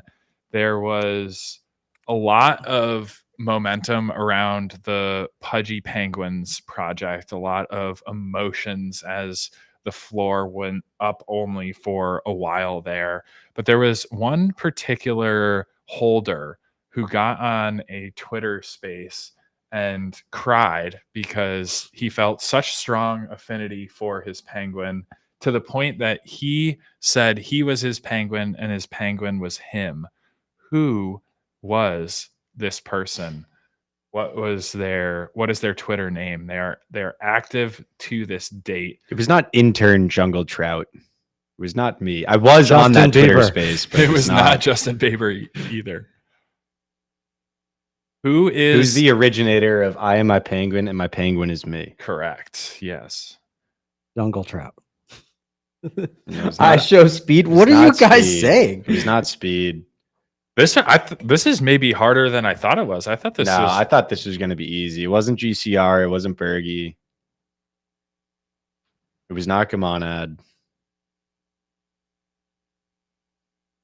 there was a lot of momentum around the Pudgy Penguins project, a lot of emotions as the floor went up only for a while there. But there was one particular holder who got on a Twitter space and cried because he felt such strong affinity for his penguin, to the point that he said he was his penguin and his penguin was him. Who was this person? What is their Twitter name? They're active to this date. It was not intern Jungle Trout. It was not me. I was Justin on that Twitter Bieber. space, but It was not Justin Bieber either. Who's the originator of "I am my penguin and my penguin is me"? Correct. Yes. Jungle Trout. No, it's I not- show speed. it's What are you not guys speed. saying? It was not speed. This is maybe harder than I thought it was. I thought this No, was I thought this was going to be easy. It wasn't GCR. It wasn't Bergie. It was not Kamonad.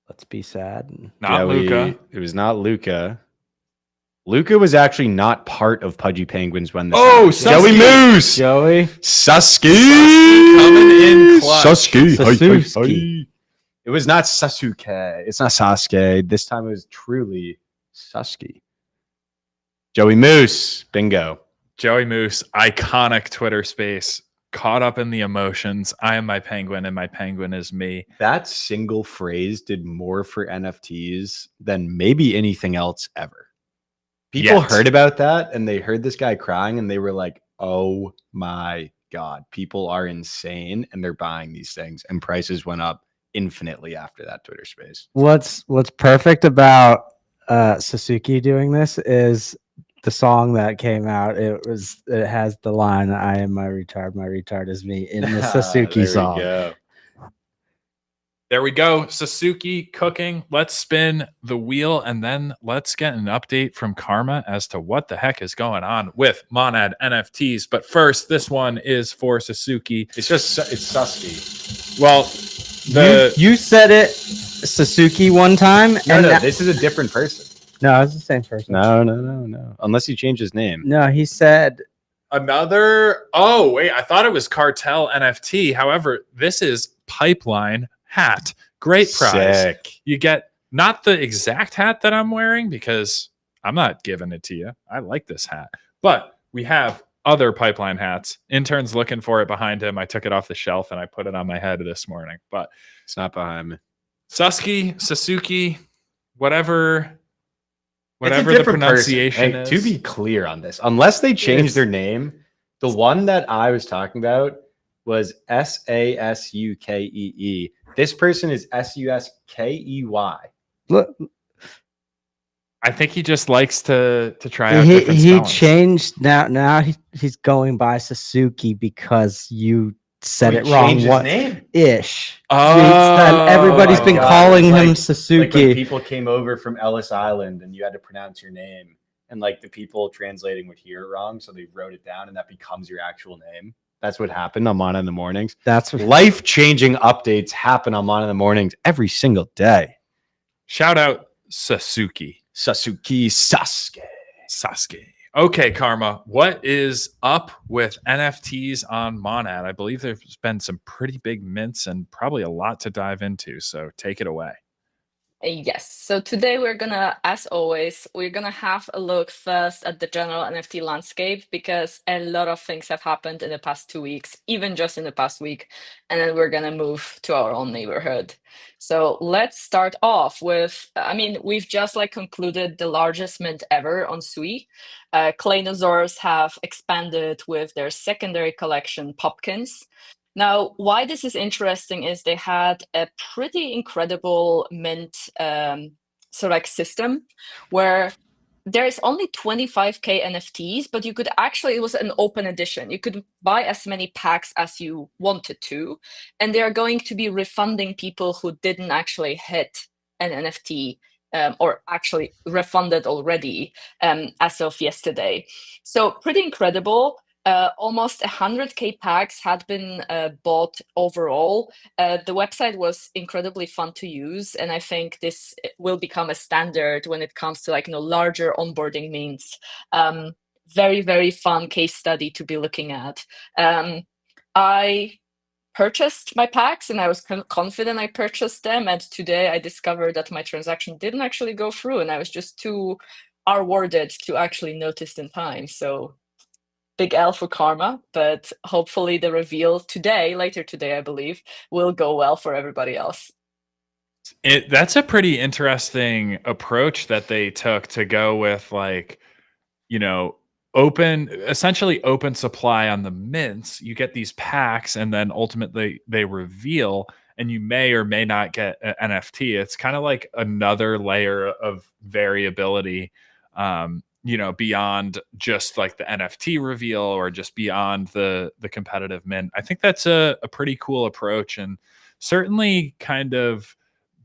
Let's be sad. not Joey. Luca. It was not Luca. Luca was actually not part of Pudgy Penguins when this Oh, happened. Joey Susky. Moose. Joey. Susky. Coming in clutch. Susky. Sasuke. It was not Sasuke. It's not Sasuke. This time it was truly Susky. Joey Moose. Bingo. Joey Moose, iconic Twitter space, caught up in the emotions. I am my penguin and my penguin is me. That single phrase did more for NFTs than maybe anything else ever. People Yet. heard about that and they heard this guy crying and they were like, oh my God, people are insane and they're buying these things. And prices went up infinitely after that Twitter space. What's perfect about Sasuke doing this is the song that came out. It has the line, "I am my retard is me" in the Sasuke There we song. go. There we go. Sasuke cooking. Let's spin the wheel and then let's get an update from Karma as to what the heck is going on with Monad NFTs. But first, this one is for Sasuke. It's Susky. Well, You said it, Sasuke, one time, No, and this is a different person. no, it's the same person. No. Unless he changed his name. No, he said another. Oh, wait. I thought it was Cartel NFT. However, this is Pipeline hat. Great prize. Sick. You get not the exact hat that I'm wearing because I'm not giving it to you. I like this hat. But we have other Pipeline hats. Intern's looking for it behind him. I took it off the shelf and I put it on my head this morning. But It's not behind me. Sasuke, whatever It's a the different pronunciation person. is. Hey, to be clear on this, unless they change It's- their name, the one that I was talking about was Sasukeee. This person is Suskey. look, I think he just likes to try out he different spellings. changed now he's going by Sasuke because you said it wrong. Changed his What name? ish? Oh, Everybody's my been God. calling It's him like Sasuke. when people came over from Ellis Island and you had to pronounce your name, and like the people translating would hear it wrong, so they wrote it down, and that becomes your actual name. That's what happened on Mana in the Mornings. That's Life-changing updates happen on Mana in the Mornings every single day. Shout out Sasuke. Sasuke. Okay, Karma, what is up with NFTs on Monad? I believe there's been some pretty big mints and probably a lot to dive into. So take it away. Yes. So today we're gonna, as always, we're gonna have a look first at the general NFT landscape because a lot of things have happened in the past 2 weeks, even just in the past week, and then we're gonna move to our own neighborhood. So let's start off with, we've just concluded the largest mint ever on Sui. Koene have expanded with their secondary collection, Popkins. Now, why this is interesting is they had a pretty incredible mint system where there's only 25k NFTs, but you could actually, it was an open edition. You could buy as many packs as you wanted to, and they are going to be refunding people who didn't actually hit an NFT or actually refunded already as of yesterday. So pretty incredible. Almost 100k packs had been bought overall. The website was incredibly fun to use, and I think this will become a standard when it comes to larger onboarding means. Very, very fun case study to be looking at. I purchased my packs and I was confident I purchased them, and today I discovered that my transaction didn't actually go through, and I was just too rewarded to actually notice in time. So big L for Karma, but hopefully the reveal later today, I believe, will go well for everybody else. That's a pretty interesting approach that they took to go with essentially open supply on the mints. You get these packs and then ultimately they reveal and you may or may not get an NFT. It's kind of like another layer of variability. beyond just like the NFT reveal or just beyond the competitive mint. I think that's a pretty cool approach, and certainly kind of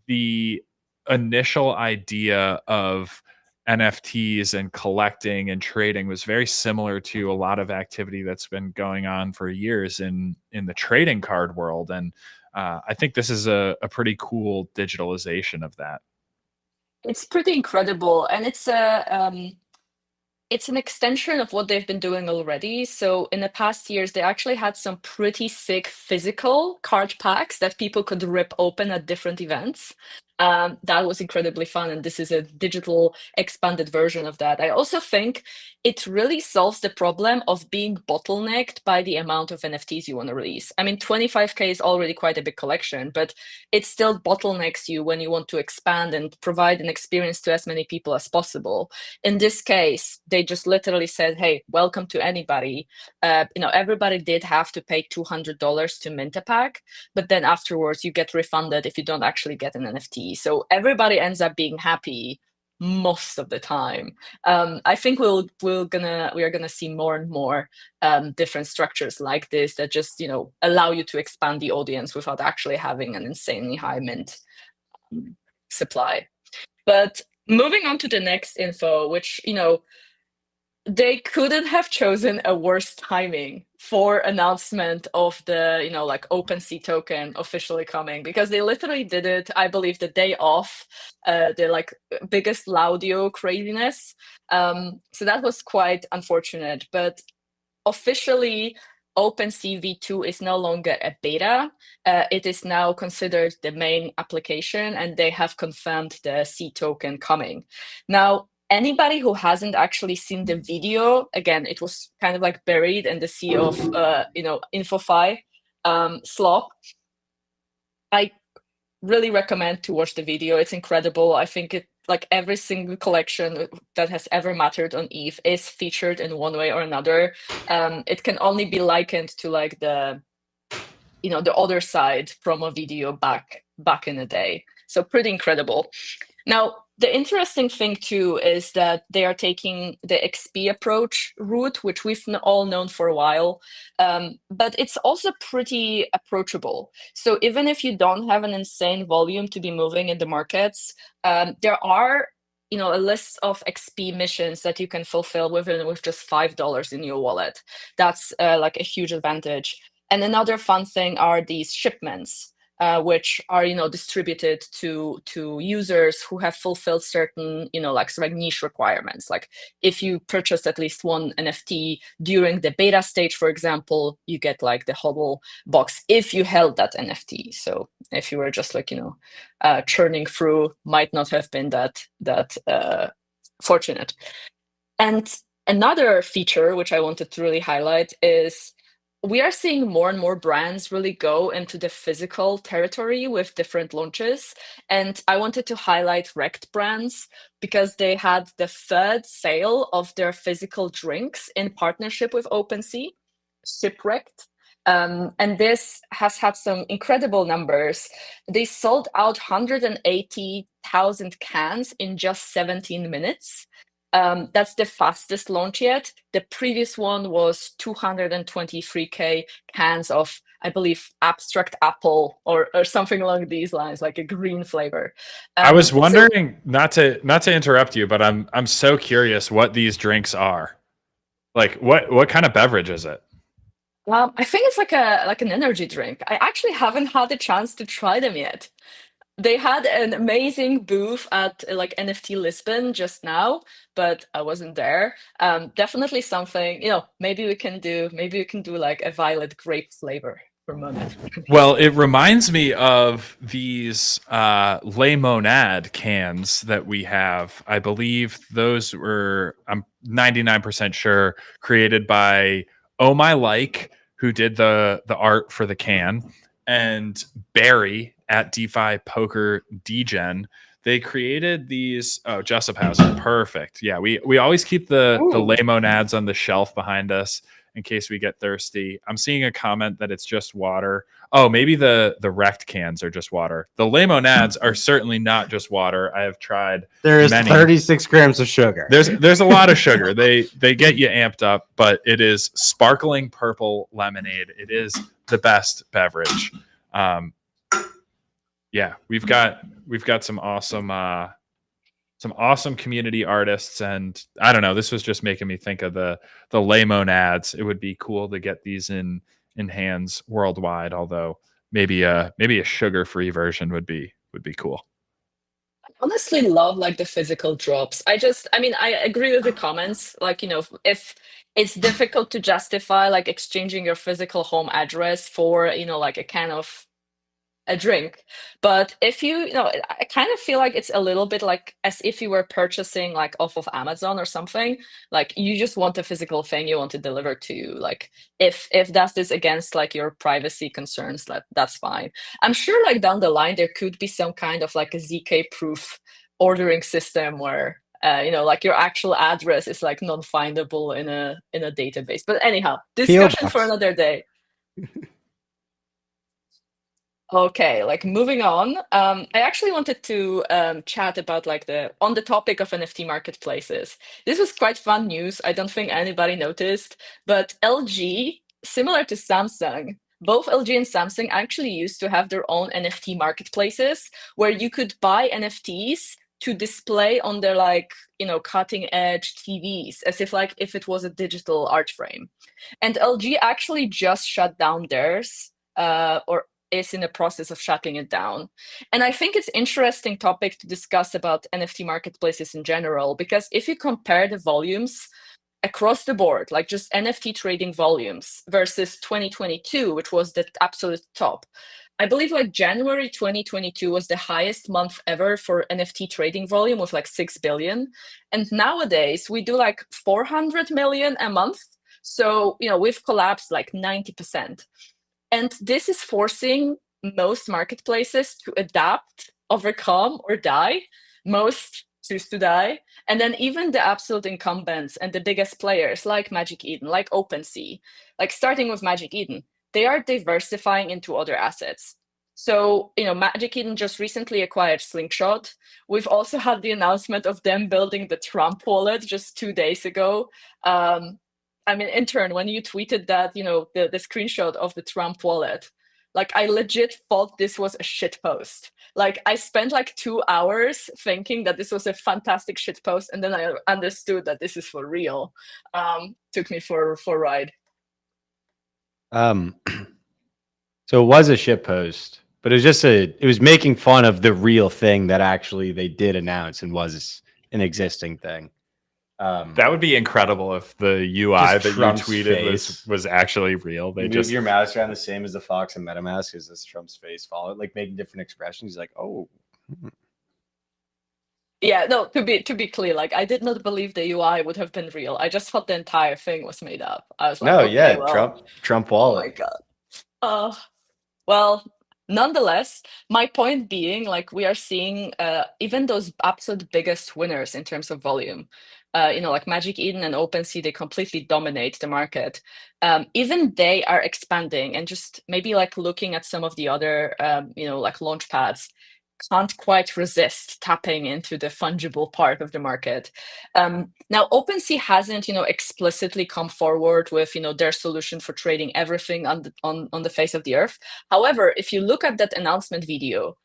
the initial idea of NFTs and collecting and trading was very similar to a lot of activity that's been going on for years in the trading card world. And I think this is a pretty cool digitalization of that. It's pretty incredible, and it's an extension of what they've been doing already. So in the past years, they actually had some pretty sick physical card packs that people could rip open at different events. That was incredibly fun, and this is a digital expanded version of that. I also think it really solves the problem of being bottlenecked by the amount of NFTs you want to release. I mean, 25K is already quite a big collection, but it still bottlenecks you when you want to expand and provide an experience to as many people as possible. In this case, they just literally said, hey, welcome to anybody. Everybody did have to pay $200 to mint a pack, but then afterwards you get refunded if you don't actually get an NFT. So everybody ends up being happy most of the time. I think we are gonna see more and more different structures like this that just allow you to expand the audience without actually having an insanely high mint supply. But moving on to the next info, which they couldn't have chosen a worse timing for announcement of the like OpenSea token officially coming, because they literally did it, I believe, the day off the like biggest Laudio craziness. So that was quite unfortunate, but officially OpenSea v2 is no longer a beta. It is now considered the main application, and they have confirmed the C token coming. Now, anybody who hasn't actually seen the video, again, it was kind of like buried in the sea of InfoFi slop. I really recommend to watch the video. It's incredible. I think it, like every single collection that has ever mattered on ETH is featured in one way or another. It can only be likened to like the other side promo video back in the day. So pretty incredible. Now, the interesting thing too is that they are taking the XP approach route, which we've all known for a while, but it's also pretty approachable. So even if you don't have an insane volume to be moving in the markets, there are a list of XP missions that you can fulfill with just $5 in your wallet. That's like a huge advantage. And another fun thing are these shipments, which are distributed to users who have fulfilled certain like sort of niche requirements. Like if you purchased at least one NFT during the beta stage, for example, you get like the HODL box if you held that NFT. So if you were just like churning through, might not have been that fortunate. And another feature which I wanted to really highlight is we are seeing more and more brands really go into the physical territory with different launches. And I wanted to highlight Wrecked Brands because they had the third sale of their physical drinks in partnership with OpenSea, Shipwrecked. And this has had some incredible numbers. They sold out 180,000 cans in just 17 minutes. That's the fastest launch yet. The previous one was 223K cans of, I believe, abstract apple or something along these lines, like a green flavor. I was wondering, not to interrupt you, but I'm so curious what these drinks are. Like what kind of beverage is it? I think it's like an energy drink. I actually haven't had the chance to try them yet. They had an amazing booth at like NFT Lisbon just now, but I wasn't there. Definitely something, maybe we can do like a violet grape flavor for a moment. Well, it reminds me of these Les Monade cans that we have. I believe those were, I'm 99% sure, created by Oh My Like, who did the art for the can, and Barry at DeFi Poker Degen. They created these. Oh, Joseph Hauser, perfect. Yeah, we always keep the Les Monades on the shelf behind us, in case we get thirsty. I'm seeing a comment that it's just water. Oh, maybe the wrecked cans are just water. The lemonades are certainly not just water. I have tried. There is many. 36 grams of sugar. There's a lot of sugar. They get you amped up, but it is sparkling purple lemonade. It is the best beverage. Yeah, we've got some awesome community artists, and I don't know. This was just making me think of the lemonades. It would be cool to get these in hands worldwide. Although maybe a sugar-free version would be cool. Honestly love like the physical drops. I mean, I agree with the comments. Like, if it's difficult to justify like exchanging your physical home address for, like a can of a drink. But if I kind of feel like it's a little bit like as if you were purchasing like off of Amazon or something. Like you just want a physical thing you want to deliver to you. Like if that's this against like your privacy concerns, that's fine. I'm sure like down the line there could be some kind of like a ZK proof ordering system where like your actual address is like non-findable in a database. But anyhow, discussion for another day. Okay, like moving on. I actually wanted to chat about like on the topic of NFT marketplaces. This was quite fun news. I don't think anybody noticed, but LG, similar to Samsung, both LG and Samsung actually used to have their own NFT marketplaces where you could buy NFTs to display on their like cutting edge TVs as if it was a digital art frame. And LG actually just shut down theirs, or is in the process of shutting it down. And I think it's interesting topic to discuss about NFT marketplaces in general, because if you compare the volumes across the board, like just NFT trading volumes versus 2022, which was the absolute top, I believe like January 2022 was the highest month ever for NFT trading volume with like 6 billion. And nowadays we do like 400 million a month. So, we've collapsed like 90%. And this is forcing most marketplaces to adapt, overcome, or die. Most choose to die. And then even the absolute incumbents and the biggest players like Magic Eden, like OpenSea, like starting with Magic Eden, they are diversifying into other assets. So, Magic Eden just recently acquired Slingshot. We've also had the announcement of them building the Trump wallet just 2 days ago. I mean, intern, when you tweeted that, the screenshot of the Trump wallet, like I legit thought this was a shit post. Like I spent like 2 hours thinking that this was a fantastic shit post, and then I understood that this is for real. Took me for a ride. So it was a shit post, but it was making fun of the real thing that actually they did announce and was an existing thing. That would be incredible if the UI that Trump's you tweeted face was actually real. They move just your mouse around the same as the Fox and MetaMask. Is this Trump's face followed, like making different expressions? He's like, oh. Yeah, no, to be clear, like I did not believe the UI would have been real. I just thought the entire thing was made up. I was like, no, okay, yeah, well, Trump oh wallet. my God. Well, nonetheless, my point being, like we are seeing even those absolute biggest winners in terms of volume, like Magic Eden and OpenSea, they completely dominate the market. Even they are expanding, and just maybe like looking at some of the other, like launch pads, can't quite resist tapping into the fungible part of the market. Now, OpenSea hasn't, explicitly come forward with, their solution for trading everything on the face of the earth. However, if you look at that announcement video,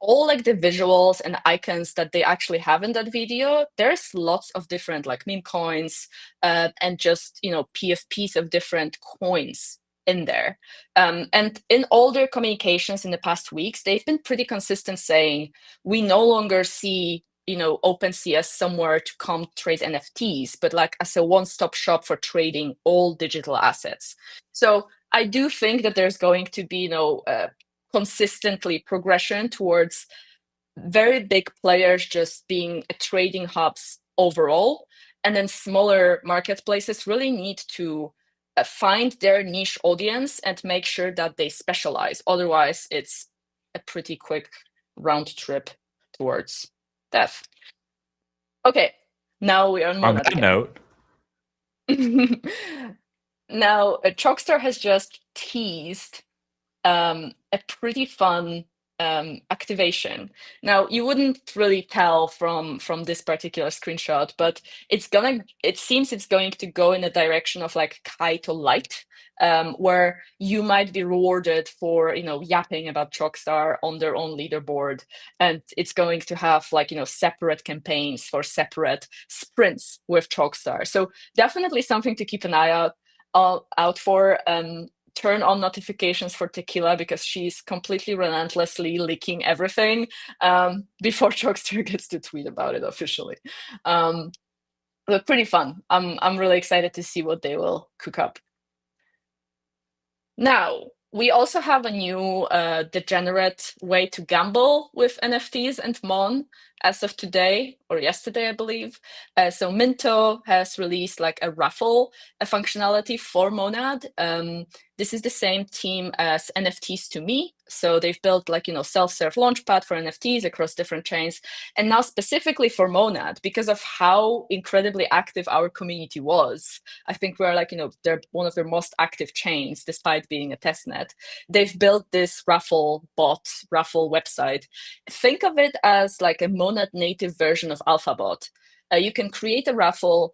all like the visuals and icons that they actually have in that video, there's lots of different like meme coins and just, PFPs of different coins in there. And in all their communications in the past weeks, they've been pretty consistent saying, we no longer see, OpenSea as somewhere to come trade NFTs, but like as a one-stop shop for trading all digital assets. So I do think that there's going to be, consistently progression towards very big players just being trading hubs overall. And then smaller marketplaces really need to find their niche audience and make sure that they specialize. Otherwise, it's a pretty quick round trip towards death. Okay, now we are on that note. Now, Chalkstar has just teased a pretty fun activation. Now, you wouldn't really tell from this particular screenshot, but it seems it's going to go in a direction of like Kaito Light, where you might be rewarded for yapping about Chalkstar on their own leaderboard, and it's going to have like separate campaigns for separate sprints with Chalkstar. So definitely something to keep an eye out for. Turn on notifications for Tequila because she's completely relentlessly leaking everything before Chalkster gets to tweet about it officially. But pretty fun. I'm really excited to see what they will cook up. Now, we also have a new degenerate way to gamble with NFTs and Mon as of today or yesterday, I believe. So Minto has released like a raffle, a functionality for Monad. This is the same team as NFTs to Me. So they've built like, self-serve launchpad for NFTs across different chains. And now specifically for Monad, because of how incredibly active our community was, I think we're like, they're one of their most active chains, despite being a testnet. They've built this raffle website. Think of it as like a Monad native version of AlphaBot. You can create a raffle,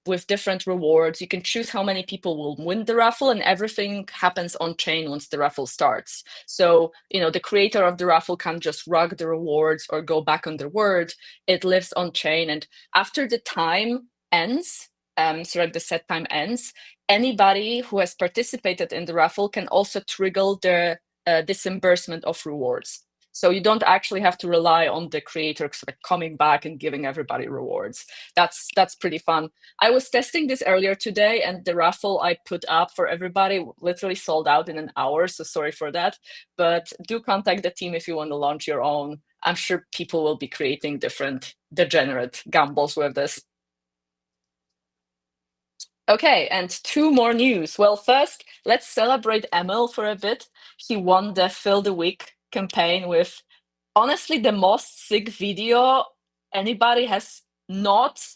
with different rewards. You can choose how many people will win the raffle, and everything happens on chain once the raffle starts. So, the creator of the raffle can't just rug the rewards or go back on their word. It lives on chain, and after the time ends, so like the set time ends, anybody who has participated in the raffle can also trigger the disbursement of rewards. So you don't actually have to rely on the creator coming back and giving everybody rewards. That's pretty fun. I was testing this earlier today, and the raffle I put up for everybody literally sold out in an hour. So sorry for that. But do contact the team if you want to launch your own. I'm sure people will be creating different degenerate gambles with this. Okay, and 2 more news. Well, first, let's celebrate Emil for a bit. He won the Fill the Week campaign with, honestly, the most sick video anybody has not,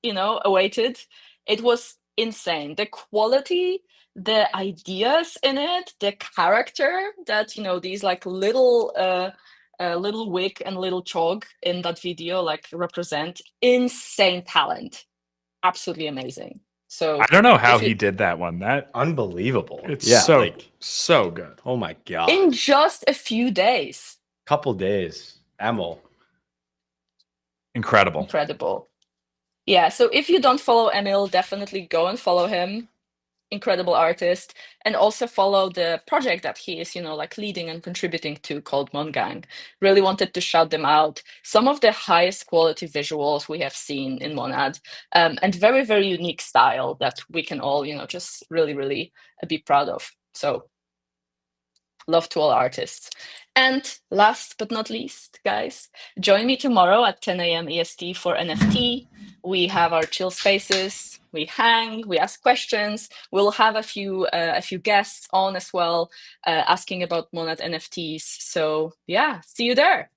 awaited. It was insane. The quality, the ideas in it, the character that, these like little Wick and little Chog in that video like represent, insane talent. Absolutely amazing. So I don't know how he did that one. That Unbelievable. it's Yeah, so like, so good. oh my God. in just a few days. Couple days. Emil. Incredible. Yeah, so if you don't follow Emil, definitely go and follow him. Incredible artist. And also follow the project that he is, like leading and contributing to, called Mongang. Really wanted to shout them out. Some of the highest quality visuals we have seen in Monad, and very, very unique style that we can all, just really, really be proud of. So love to all artists. And last but not least, guys, join me tomorrow at 10 a.m. EST for NFT. We have our chill spaces. We hang. We ask questions. We'll have a few guests on as well, asking about Monad NFTs. So yeah, see you there.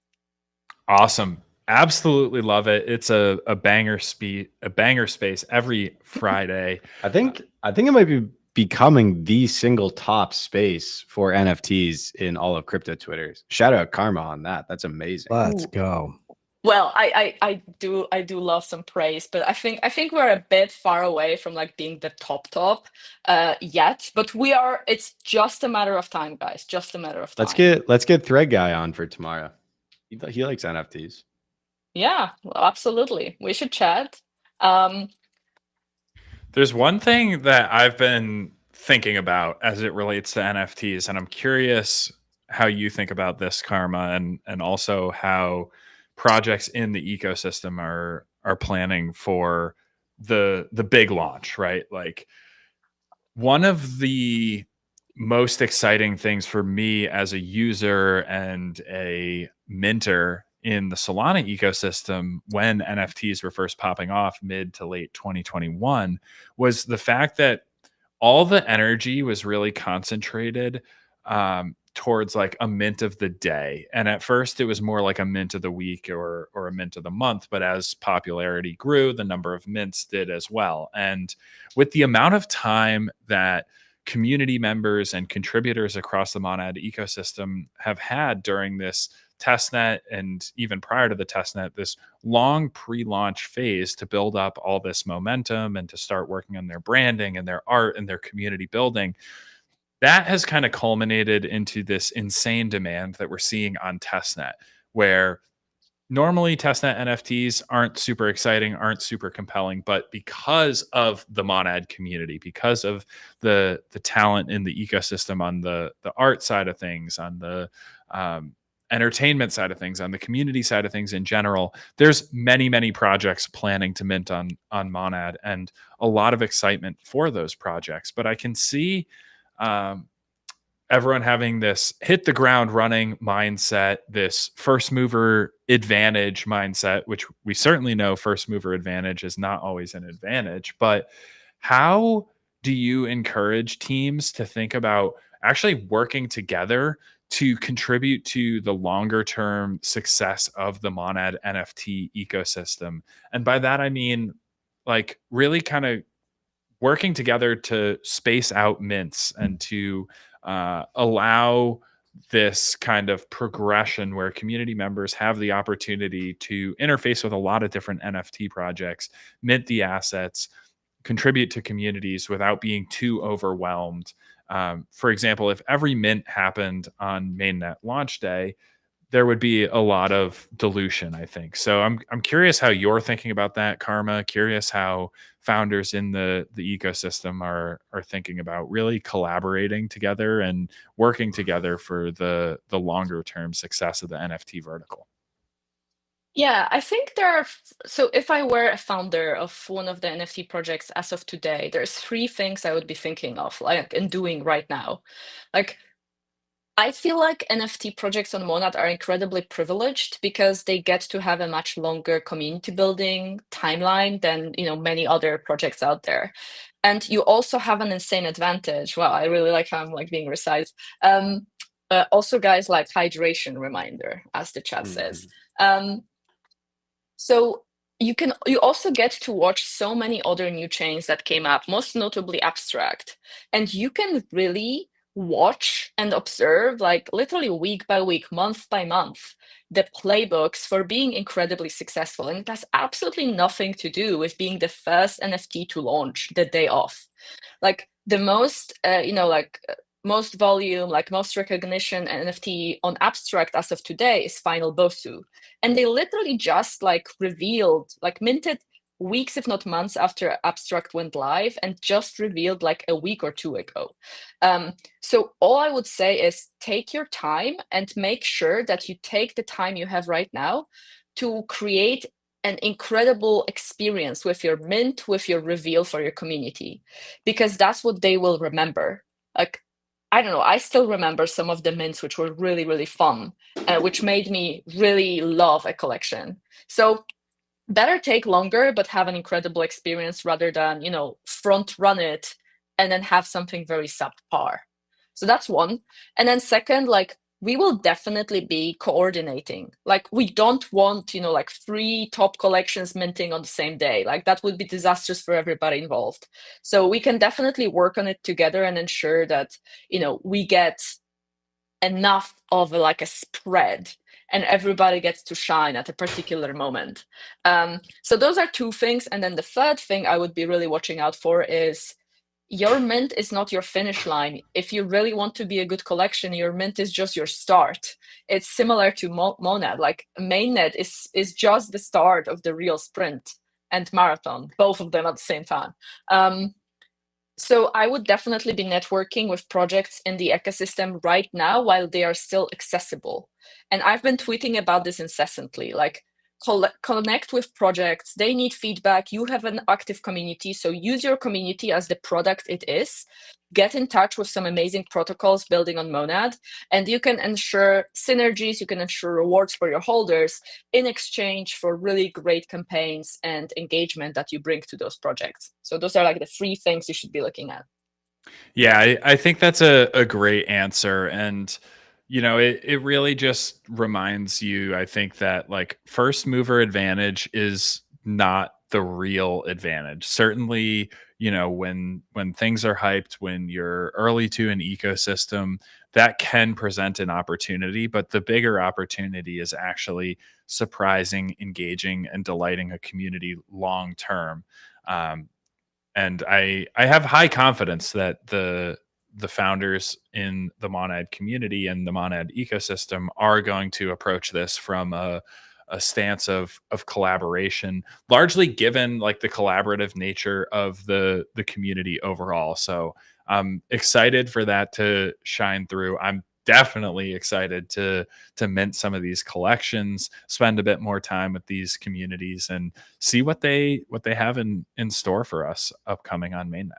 Awesome. Absolutely love it. It's a banger space every Friday. I think it might be becoming the single top space for NFTs in all of crypto Twitter. Shout out Karma on that. That's amazing. Let's go. Well, I do love some praise, but I think we're a bit far away from like being the top yet, but we are. It's just a matter of time, guys. Just a matter of time. Let's get Thread Guy on for tomorrow. He likes NFTs. Yeah, absolutely. We should chat. There's one thing that I've been thinking about as it relates to NFTs, and I'm curious how you think about this, Karma, and also how projects in the ecosystem are planning for the big launch, right? Like, one of the most exciting things for me as a user and a minter in the Solana ecosystem when NFTs were first popping off mid to late 2021 was the fact that all the energy was really concentrated towards like a mint of the day. And at first it was more like a mint of the week or a mint of the month. But as popularity grew, the number of mints did as well. And with the amount of time that community members and contributors across the Monad ecosystem have had during this testnet and even prior to the testnet, this long pre-launch phase to build up all this momentum and to start working on their branding and their art and their community building, that has kind of culminated into this insane demand that we're seeing on testnet, where normally testnet NFTs aren't super exciting, aren't super compelling, but because of the Monad community, because of the talent in the ecosystem on the art side of things, on the entertainment side of things, on the community side of things in general, there's many projects planning to mint on Monad, and a lot of excitement for those projects. But I can see everyone having this hit the ground running mindset, this first mover advantage mindset, which we certainly know first mover advantage is not always an advantage. But how do you encourage teams to think about actually working together to contribute to the longer term success of the Monad NFT ecosystem? And by that, I mean, like, really kind of working together to space out mints and to allow this kind of progression where community members have the opportunity to interface with a lot of different NFT projects, mint the assets, contribute to communities without being too overwhelmed. For example, if every mint happened on mainnet launch day, there would be a lot of dilution, I think. So I'm curious how you're thinking about that, Karma. Curious how founders in the ecosystem are thinking about really collaborating together and working together for the longer term success of the NFT vertical. Yeah, I think so if I were a founder of one of the NFT projects as of today, there's three things I would be thinking of, like, and doing right now. Like, I feel like NFT projects on Monad are incredibly privileged because they get to have a much longer community building timeline than, many other projects out there. And you also have an insane advantage. Wow, I really like how I'm like being precise. Also, guys, like hydration reminder, as the chat says. So you also get to watch so many other new chains that came up, most notably Abstract, and you can really watch and observe, like literally week by week, month by month, the playbooks for being incredibly successful. And it has absolutely nothing to do with being the first NFT to launch the day off. Like the most, most volume, like most recognition NFT on Abstract as of today is Final Bosu. And they literally just like revealed, like minted weeks, if not months after Abstract went live, and just revealed like a week or two ago. So all I would say is take your time and make sure that you take the time you have right now to create an incredible experience with your mint, with your reveal for your community, because that's what they will remember. Like, I don't know, I still remember some of the mints which were really, really fun, which made me really love a collection. So better take longer, but have an incredible experience rather than, front run it and then have something very subpar. So that's one. And then second, like, we will definitely be coordinating. Like, we don't want, like 3 top collections minting on the same day. Like, that would be disastrous for everybody involved. So we can definitely work on it together and ensure that, we get enough of like a spread and everybody gets to shine at a particular moment. So those are 2 things. And then the third thing I would be really watching out for is your mint is not your finish line. If you really want to be a good collection, your mint is just your start. It's similar to Monad. Like, mainnet is just the start of the real sprint and marathon, both of them at the same time. So I would definitely be networking with projects in the ecosystem right now while they are still accessible. And I've been tweeting about this incessantly, like, connect with projects. They need feedback. You have an active community, so use your community as the product it is. Get in touch with some amazing protocols building on Monad, and you can ensure synergies, you can ensure rewards for your holders in exchange for really great campaigns and engagement that you bring to those projects. So those are like the 3 things you should be looking at. Yeah, I think that's a great answer. And it really just reminds you, I think, that like first mover advantage is not the real advantage. Certainly, when things are hyped, when you're early to an ecosystem, that can present an opportunity, but the bigger opportunity is actually surprising, engaging, and delighting a community long term. And I have high confidence that the founders in the Monad community and the Monad ecosystem are going to approach this from a stance of collaboration, largely given like the collaborative nature of the community overall. So I'm excited for that to shine through. I'm definitely excited to mint some of these collections, spend a bit more time with these communities, and see what they have in store for us upcoming on mainnet.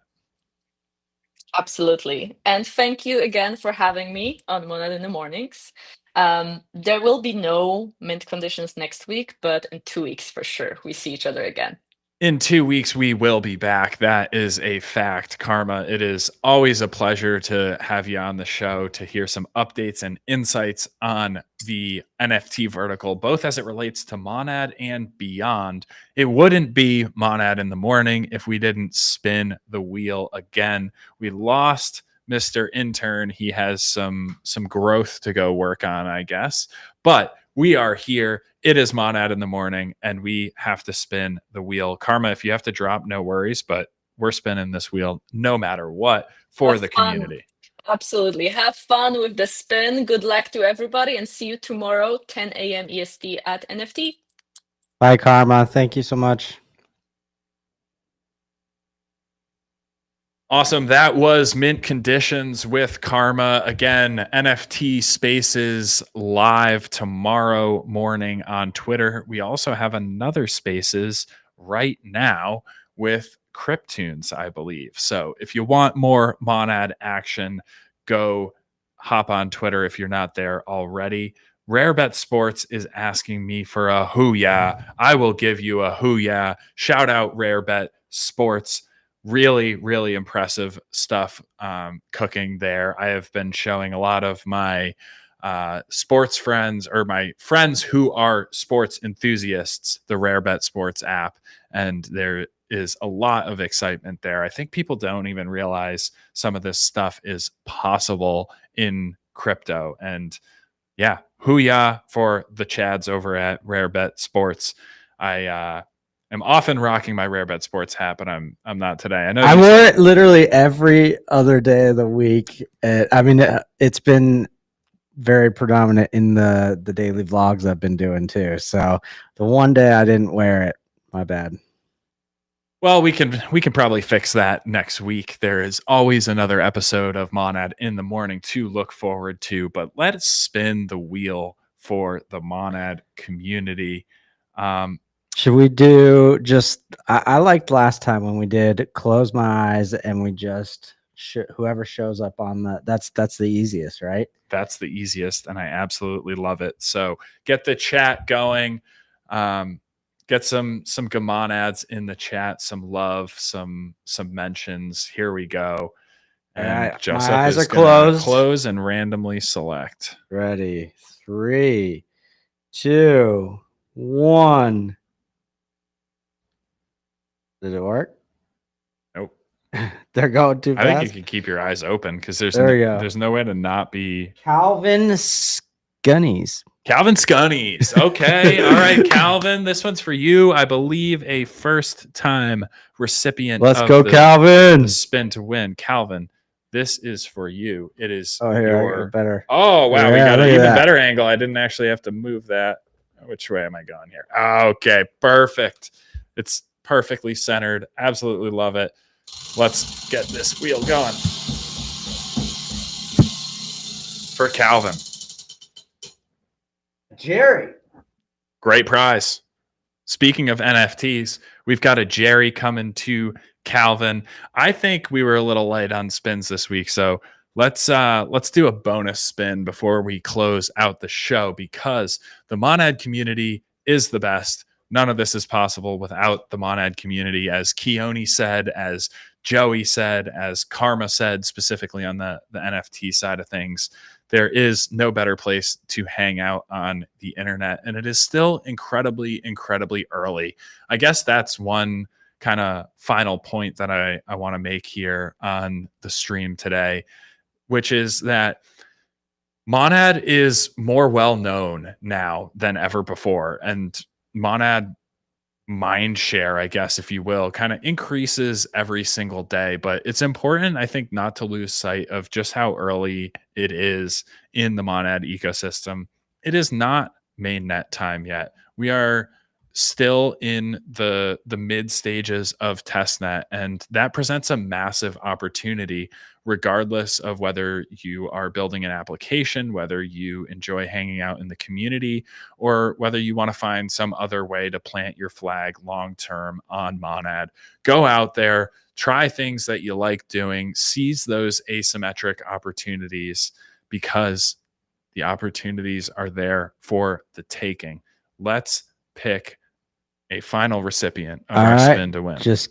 Absolutely. And thank you again for having me on Monad in the Mornings. There will be no mint conditions next week, but in 2 weeks for sure, we see each other again. In 2 weeks, we will be back. That is a fact, Karma. It is always a pleasure to have you on the show to hear some updates and insights on the NFT vertical, both as it relates to Monad and beyond. It wouldn't be Monad in the Morning if we didn't spin the wheel again. We lost Mr. Intern. He has some growth to go work on, I guess. But we are here. It is Monad in the Morning, and we have to spin the wheel. Karma, if you have to drop, no worries, but we're spinning this wheel no matter what for Have the fun. community. Absolutely. Have fun with the spin. Good luck to everybody, and see you tomorrow, 10 a.m. EST at NFT. Bye, Karma. Thank you so much. Awesome. That was Mint Conditions with Karma. Again, NFT Spaces live tomorrow morning on Twitter. We also have another Spaces right now with Cryptunes, I believe. So if you want more Monad action, go hop on Twitter if you're not there already. Rarebet Sports is asking me for a hoo-yah. I will give you a hoo-yah. Shout out Rarebet Sports. Really, really impressive stuff cooking there. I have been showing a lot of my sports friends, or my friends who are sports enthusiasts, the Rarebet Sports app, and there is a lot of excitement there. I think people don't even realize some of this stuff is possible in crypto. And yeah, hoo-yah for the Chads over at Rarebet Sports. I'm often rocking my Rarebet Sports hat, but I'm not today. I know I wear it literally every other day of the week. I mean, it's been very predominant in the daily vlogs I've been doing too. So the one day I didn't wear it, my bad. Well, we can probably fix that next week. There is always another episode of Monad in the Morning to look forward to, but let's spin the wheel for the Monad community. Should we do just, I liked last time when we did close my eyes and we just, whoever shows up on that's the easiest, right? That's the easiest, and I absolutely love it. So get the chat going. Get some Monads in the chat, some love, some mentions. Here we go. And all right, Joseph my eyes is are closed. Close and randomly select. Ready. 3, 2, 1. Did it work? Nope. They're going too fast. I think you can keep your eyes open because there's no way to not be. Calvin Scunnies. Calvin Scunnies. Okay. All right, Calvin. This one's for you. I believe a first-time recipient. Let's go, Calvin. The spin to win. Calvin, this is for you. It is your better. Oh, wow. We got an even better angle. I didn't actually have to move that. Which way am I going here? Okay. Perfect. It's perfectly centered. Absolutely love it. Let's get this wheel going. For Calvin. Jerry. Great prize. Speaking of NFTs, we've got a Jerry coming to Calvin. I think we were a little light on spins this week, so let's do a bonus spin before we close out the show, because the Monad community is the best. None of this is possible without the Monad community. As Koene said, as Joey said, as Karma said, specifically on the NFT side of things, there is no better place to hang out on the internet. And it is still incredibly, incredibly early. I guess that's one kind of final point that I want to make here on the stream today, which is that Monad is more well known now than ever before. And Monad mind share, I guess, if you will, kind of increases every single day. But it's important, I think, not to lose sight of just how early it is in the Monad ecosystem. It is not mainnet time yet. We are still in the mid stages of testnet, and that presents a massive opportunity regardless of whether you are building an application, whether you enjoy hanging out in the community, or whether you want to find some other way to plant your flag long term on Monad. Go out there, try things that you like doing, seize those asymmetric opportunities, because the opportunities are there for the taking. Let's pick a final recipient of our spin to win. Just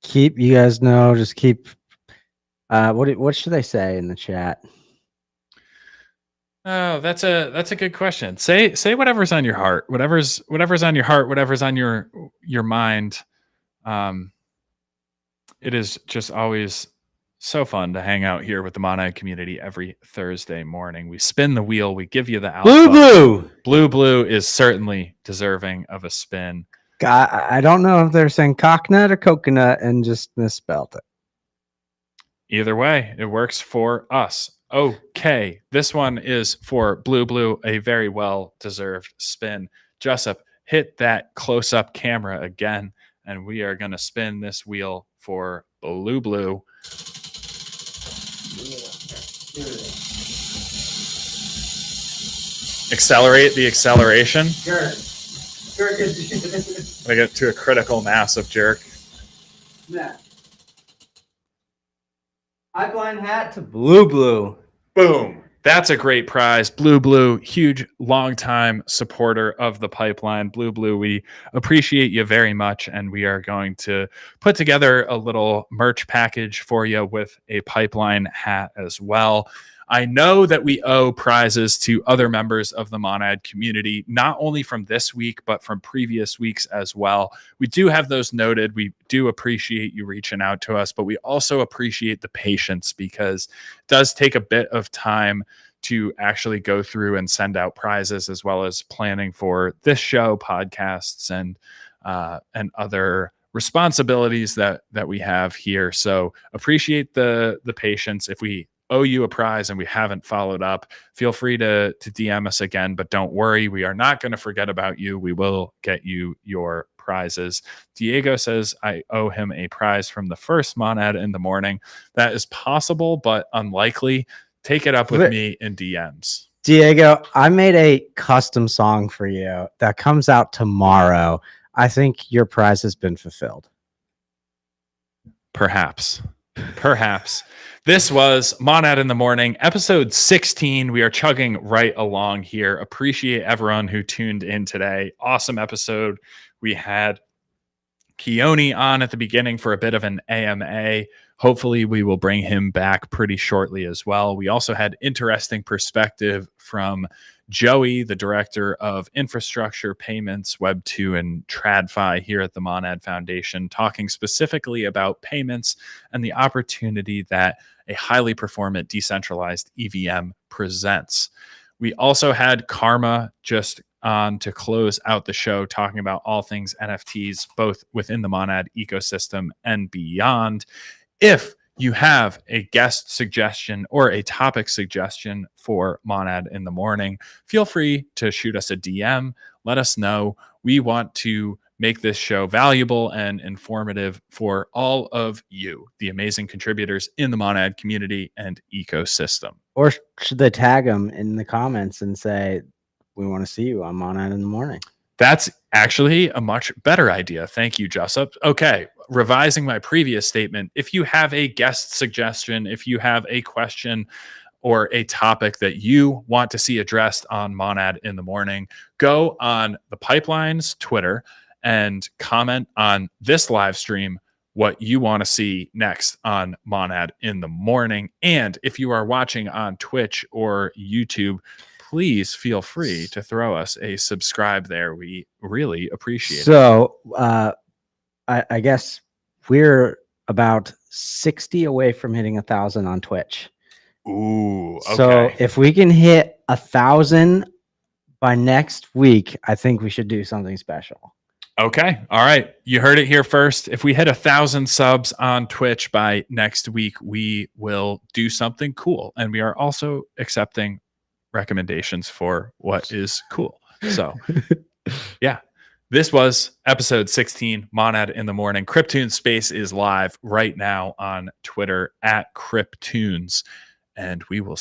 keep, you guys know, just keep, what should I say in the chat? Oh, that's a good question. Say whatever's on your heart. Whatever's on your heart, whatever's on your mind. It is just always so fun to hang out here with the Monad community every Thursday morning. We spin the wheel, we give you the alpha. Blue is certainly deserving of a spin. I don't know if they're saying cocknut or coconut and just misspelled it. Either way, it works for us. Okay, this one is for Blue, a very well-deserved spin. Jessup, hit that close-up camera again, and we are going to spin this wheel for Blue. Accelerate the acceleration. Jerk I get to a critical mass of jerk. Pipeline hat to Blue. Boom. That's a great prize. Blue, huge, long-time supporter of the pipeline. Blue, we appreciate you very much, and we are going to put together a little merch package for you with a pipeline hat as well. I know that we owe prizes to other members of the Monad community, not only from this week, but from previous weeks as well. We do have those noted. We do appreciate you reaching out to us, but we also appreciate the patience, because it does take a bit of time to actually go through and send out prizes, as well as planning for this show, podcasts, and other responsibilities that we have here. So appreciate the patience. If we owe you a prize and we haven't followed up, feel free to DM us again, but don't worry, we are not going to forget about you. We will get you your prizes. Diego says I owe him a prize from the first Monad in the morning. That is possible, but unlikely. Take it up with me in DMs. Diego, I made a custom song for you that comes out tomorrow. I think your prize has been fulfilled. Perhaps. This was Monad in the Morning, episode 16. We are chugging right along here. Appreciate everyone who tuned in today. Awesome episode. We had Koene on at the beginning for a bit of an AMA. Hopefully we will bring him back pretty shortly as well. We also had interesting perspective from Joey, the director of infrastructure, payments, Web2, and TradFi here at the Monad Foundation, talking specifically about payments and the opportunity that a highly performant decentralized EVM presents. We also had Karma just on to close out the show, talking about all things NFTs, both within the Monad ecosystem and beyond. If you have a guest suggestion or a topic suggestion for Monad in the Morning, feel free to shoot us a DM. Let us know. We want to make this show valuable and informative for all of you, the amazing contributors in the Monad community and ecosystem. Or should they tag them in the comments and say, we want to see you on Monad in the Morning? That's actually a much better idea. Thank you, Jessup. Okay, revising my previous statement, if you have a guest suggestion, if you have a question or a topic that you want to see addressed on Monad in the Morning, go on the Pipeline's Twitter and comment on this live stream what you want to see next on Monad in the Morning. And if you are watching on Twitch or YouTube, please feel free to throw us a subscribe there. We really appreciate it. So I guess we're about 60 away from hitting 1,000 on Twitch. Ooh, okay. So if we can hit 1,000 by next week, I think we should do something special. Okay. All right. You heard it here first. If we hit 1,000 subs on Twitch by next week, we will do something cool. And we are also accepting recommendations for what is cool. So, yeah. This was episode 16, Monad in the Morning. Cryptoons Space is live right now on Twitter at Cryptoons. And we will see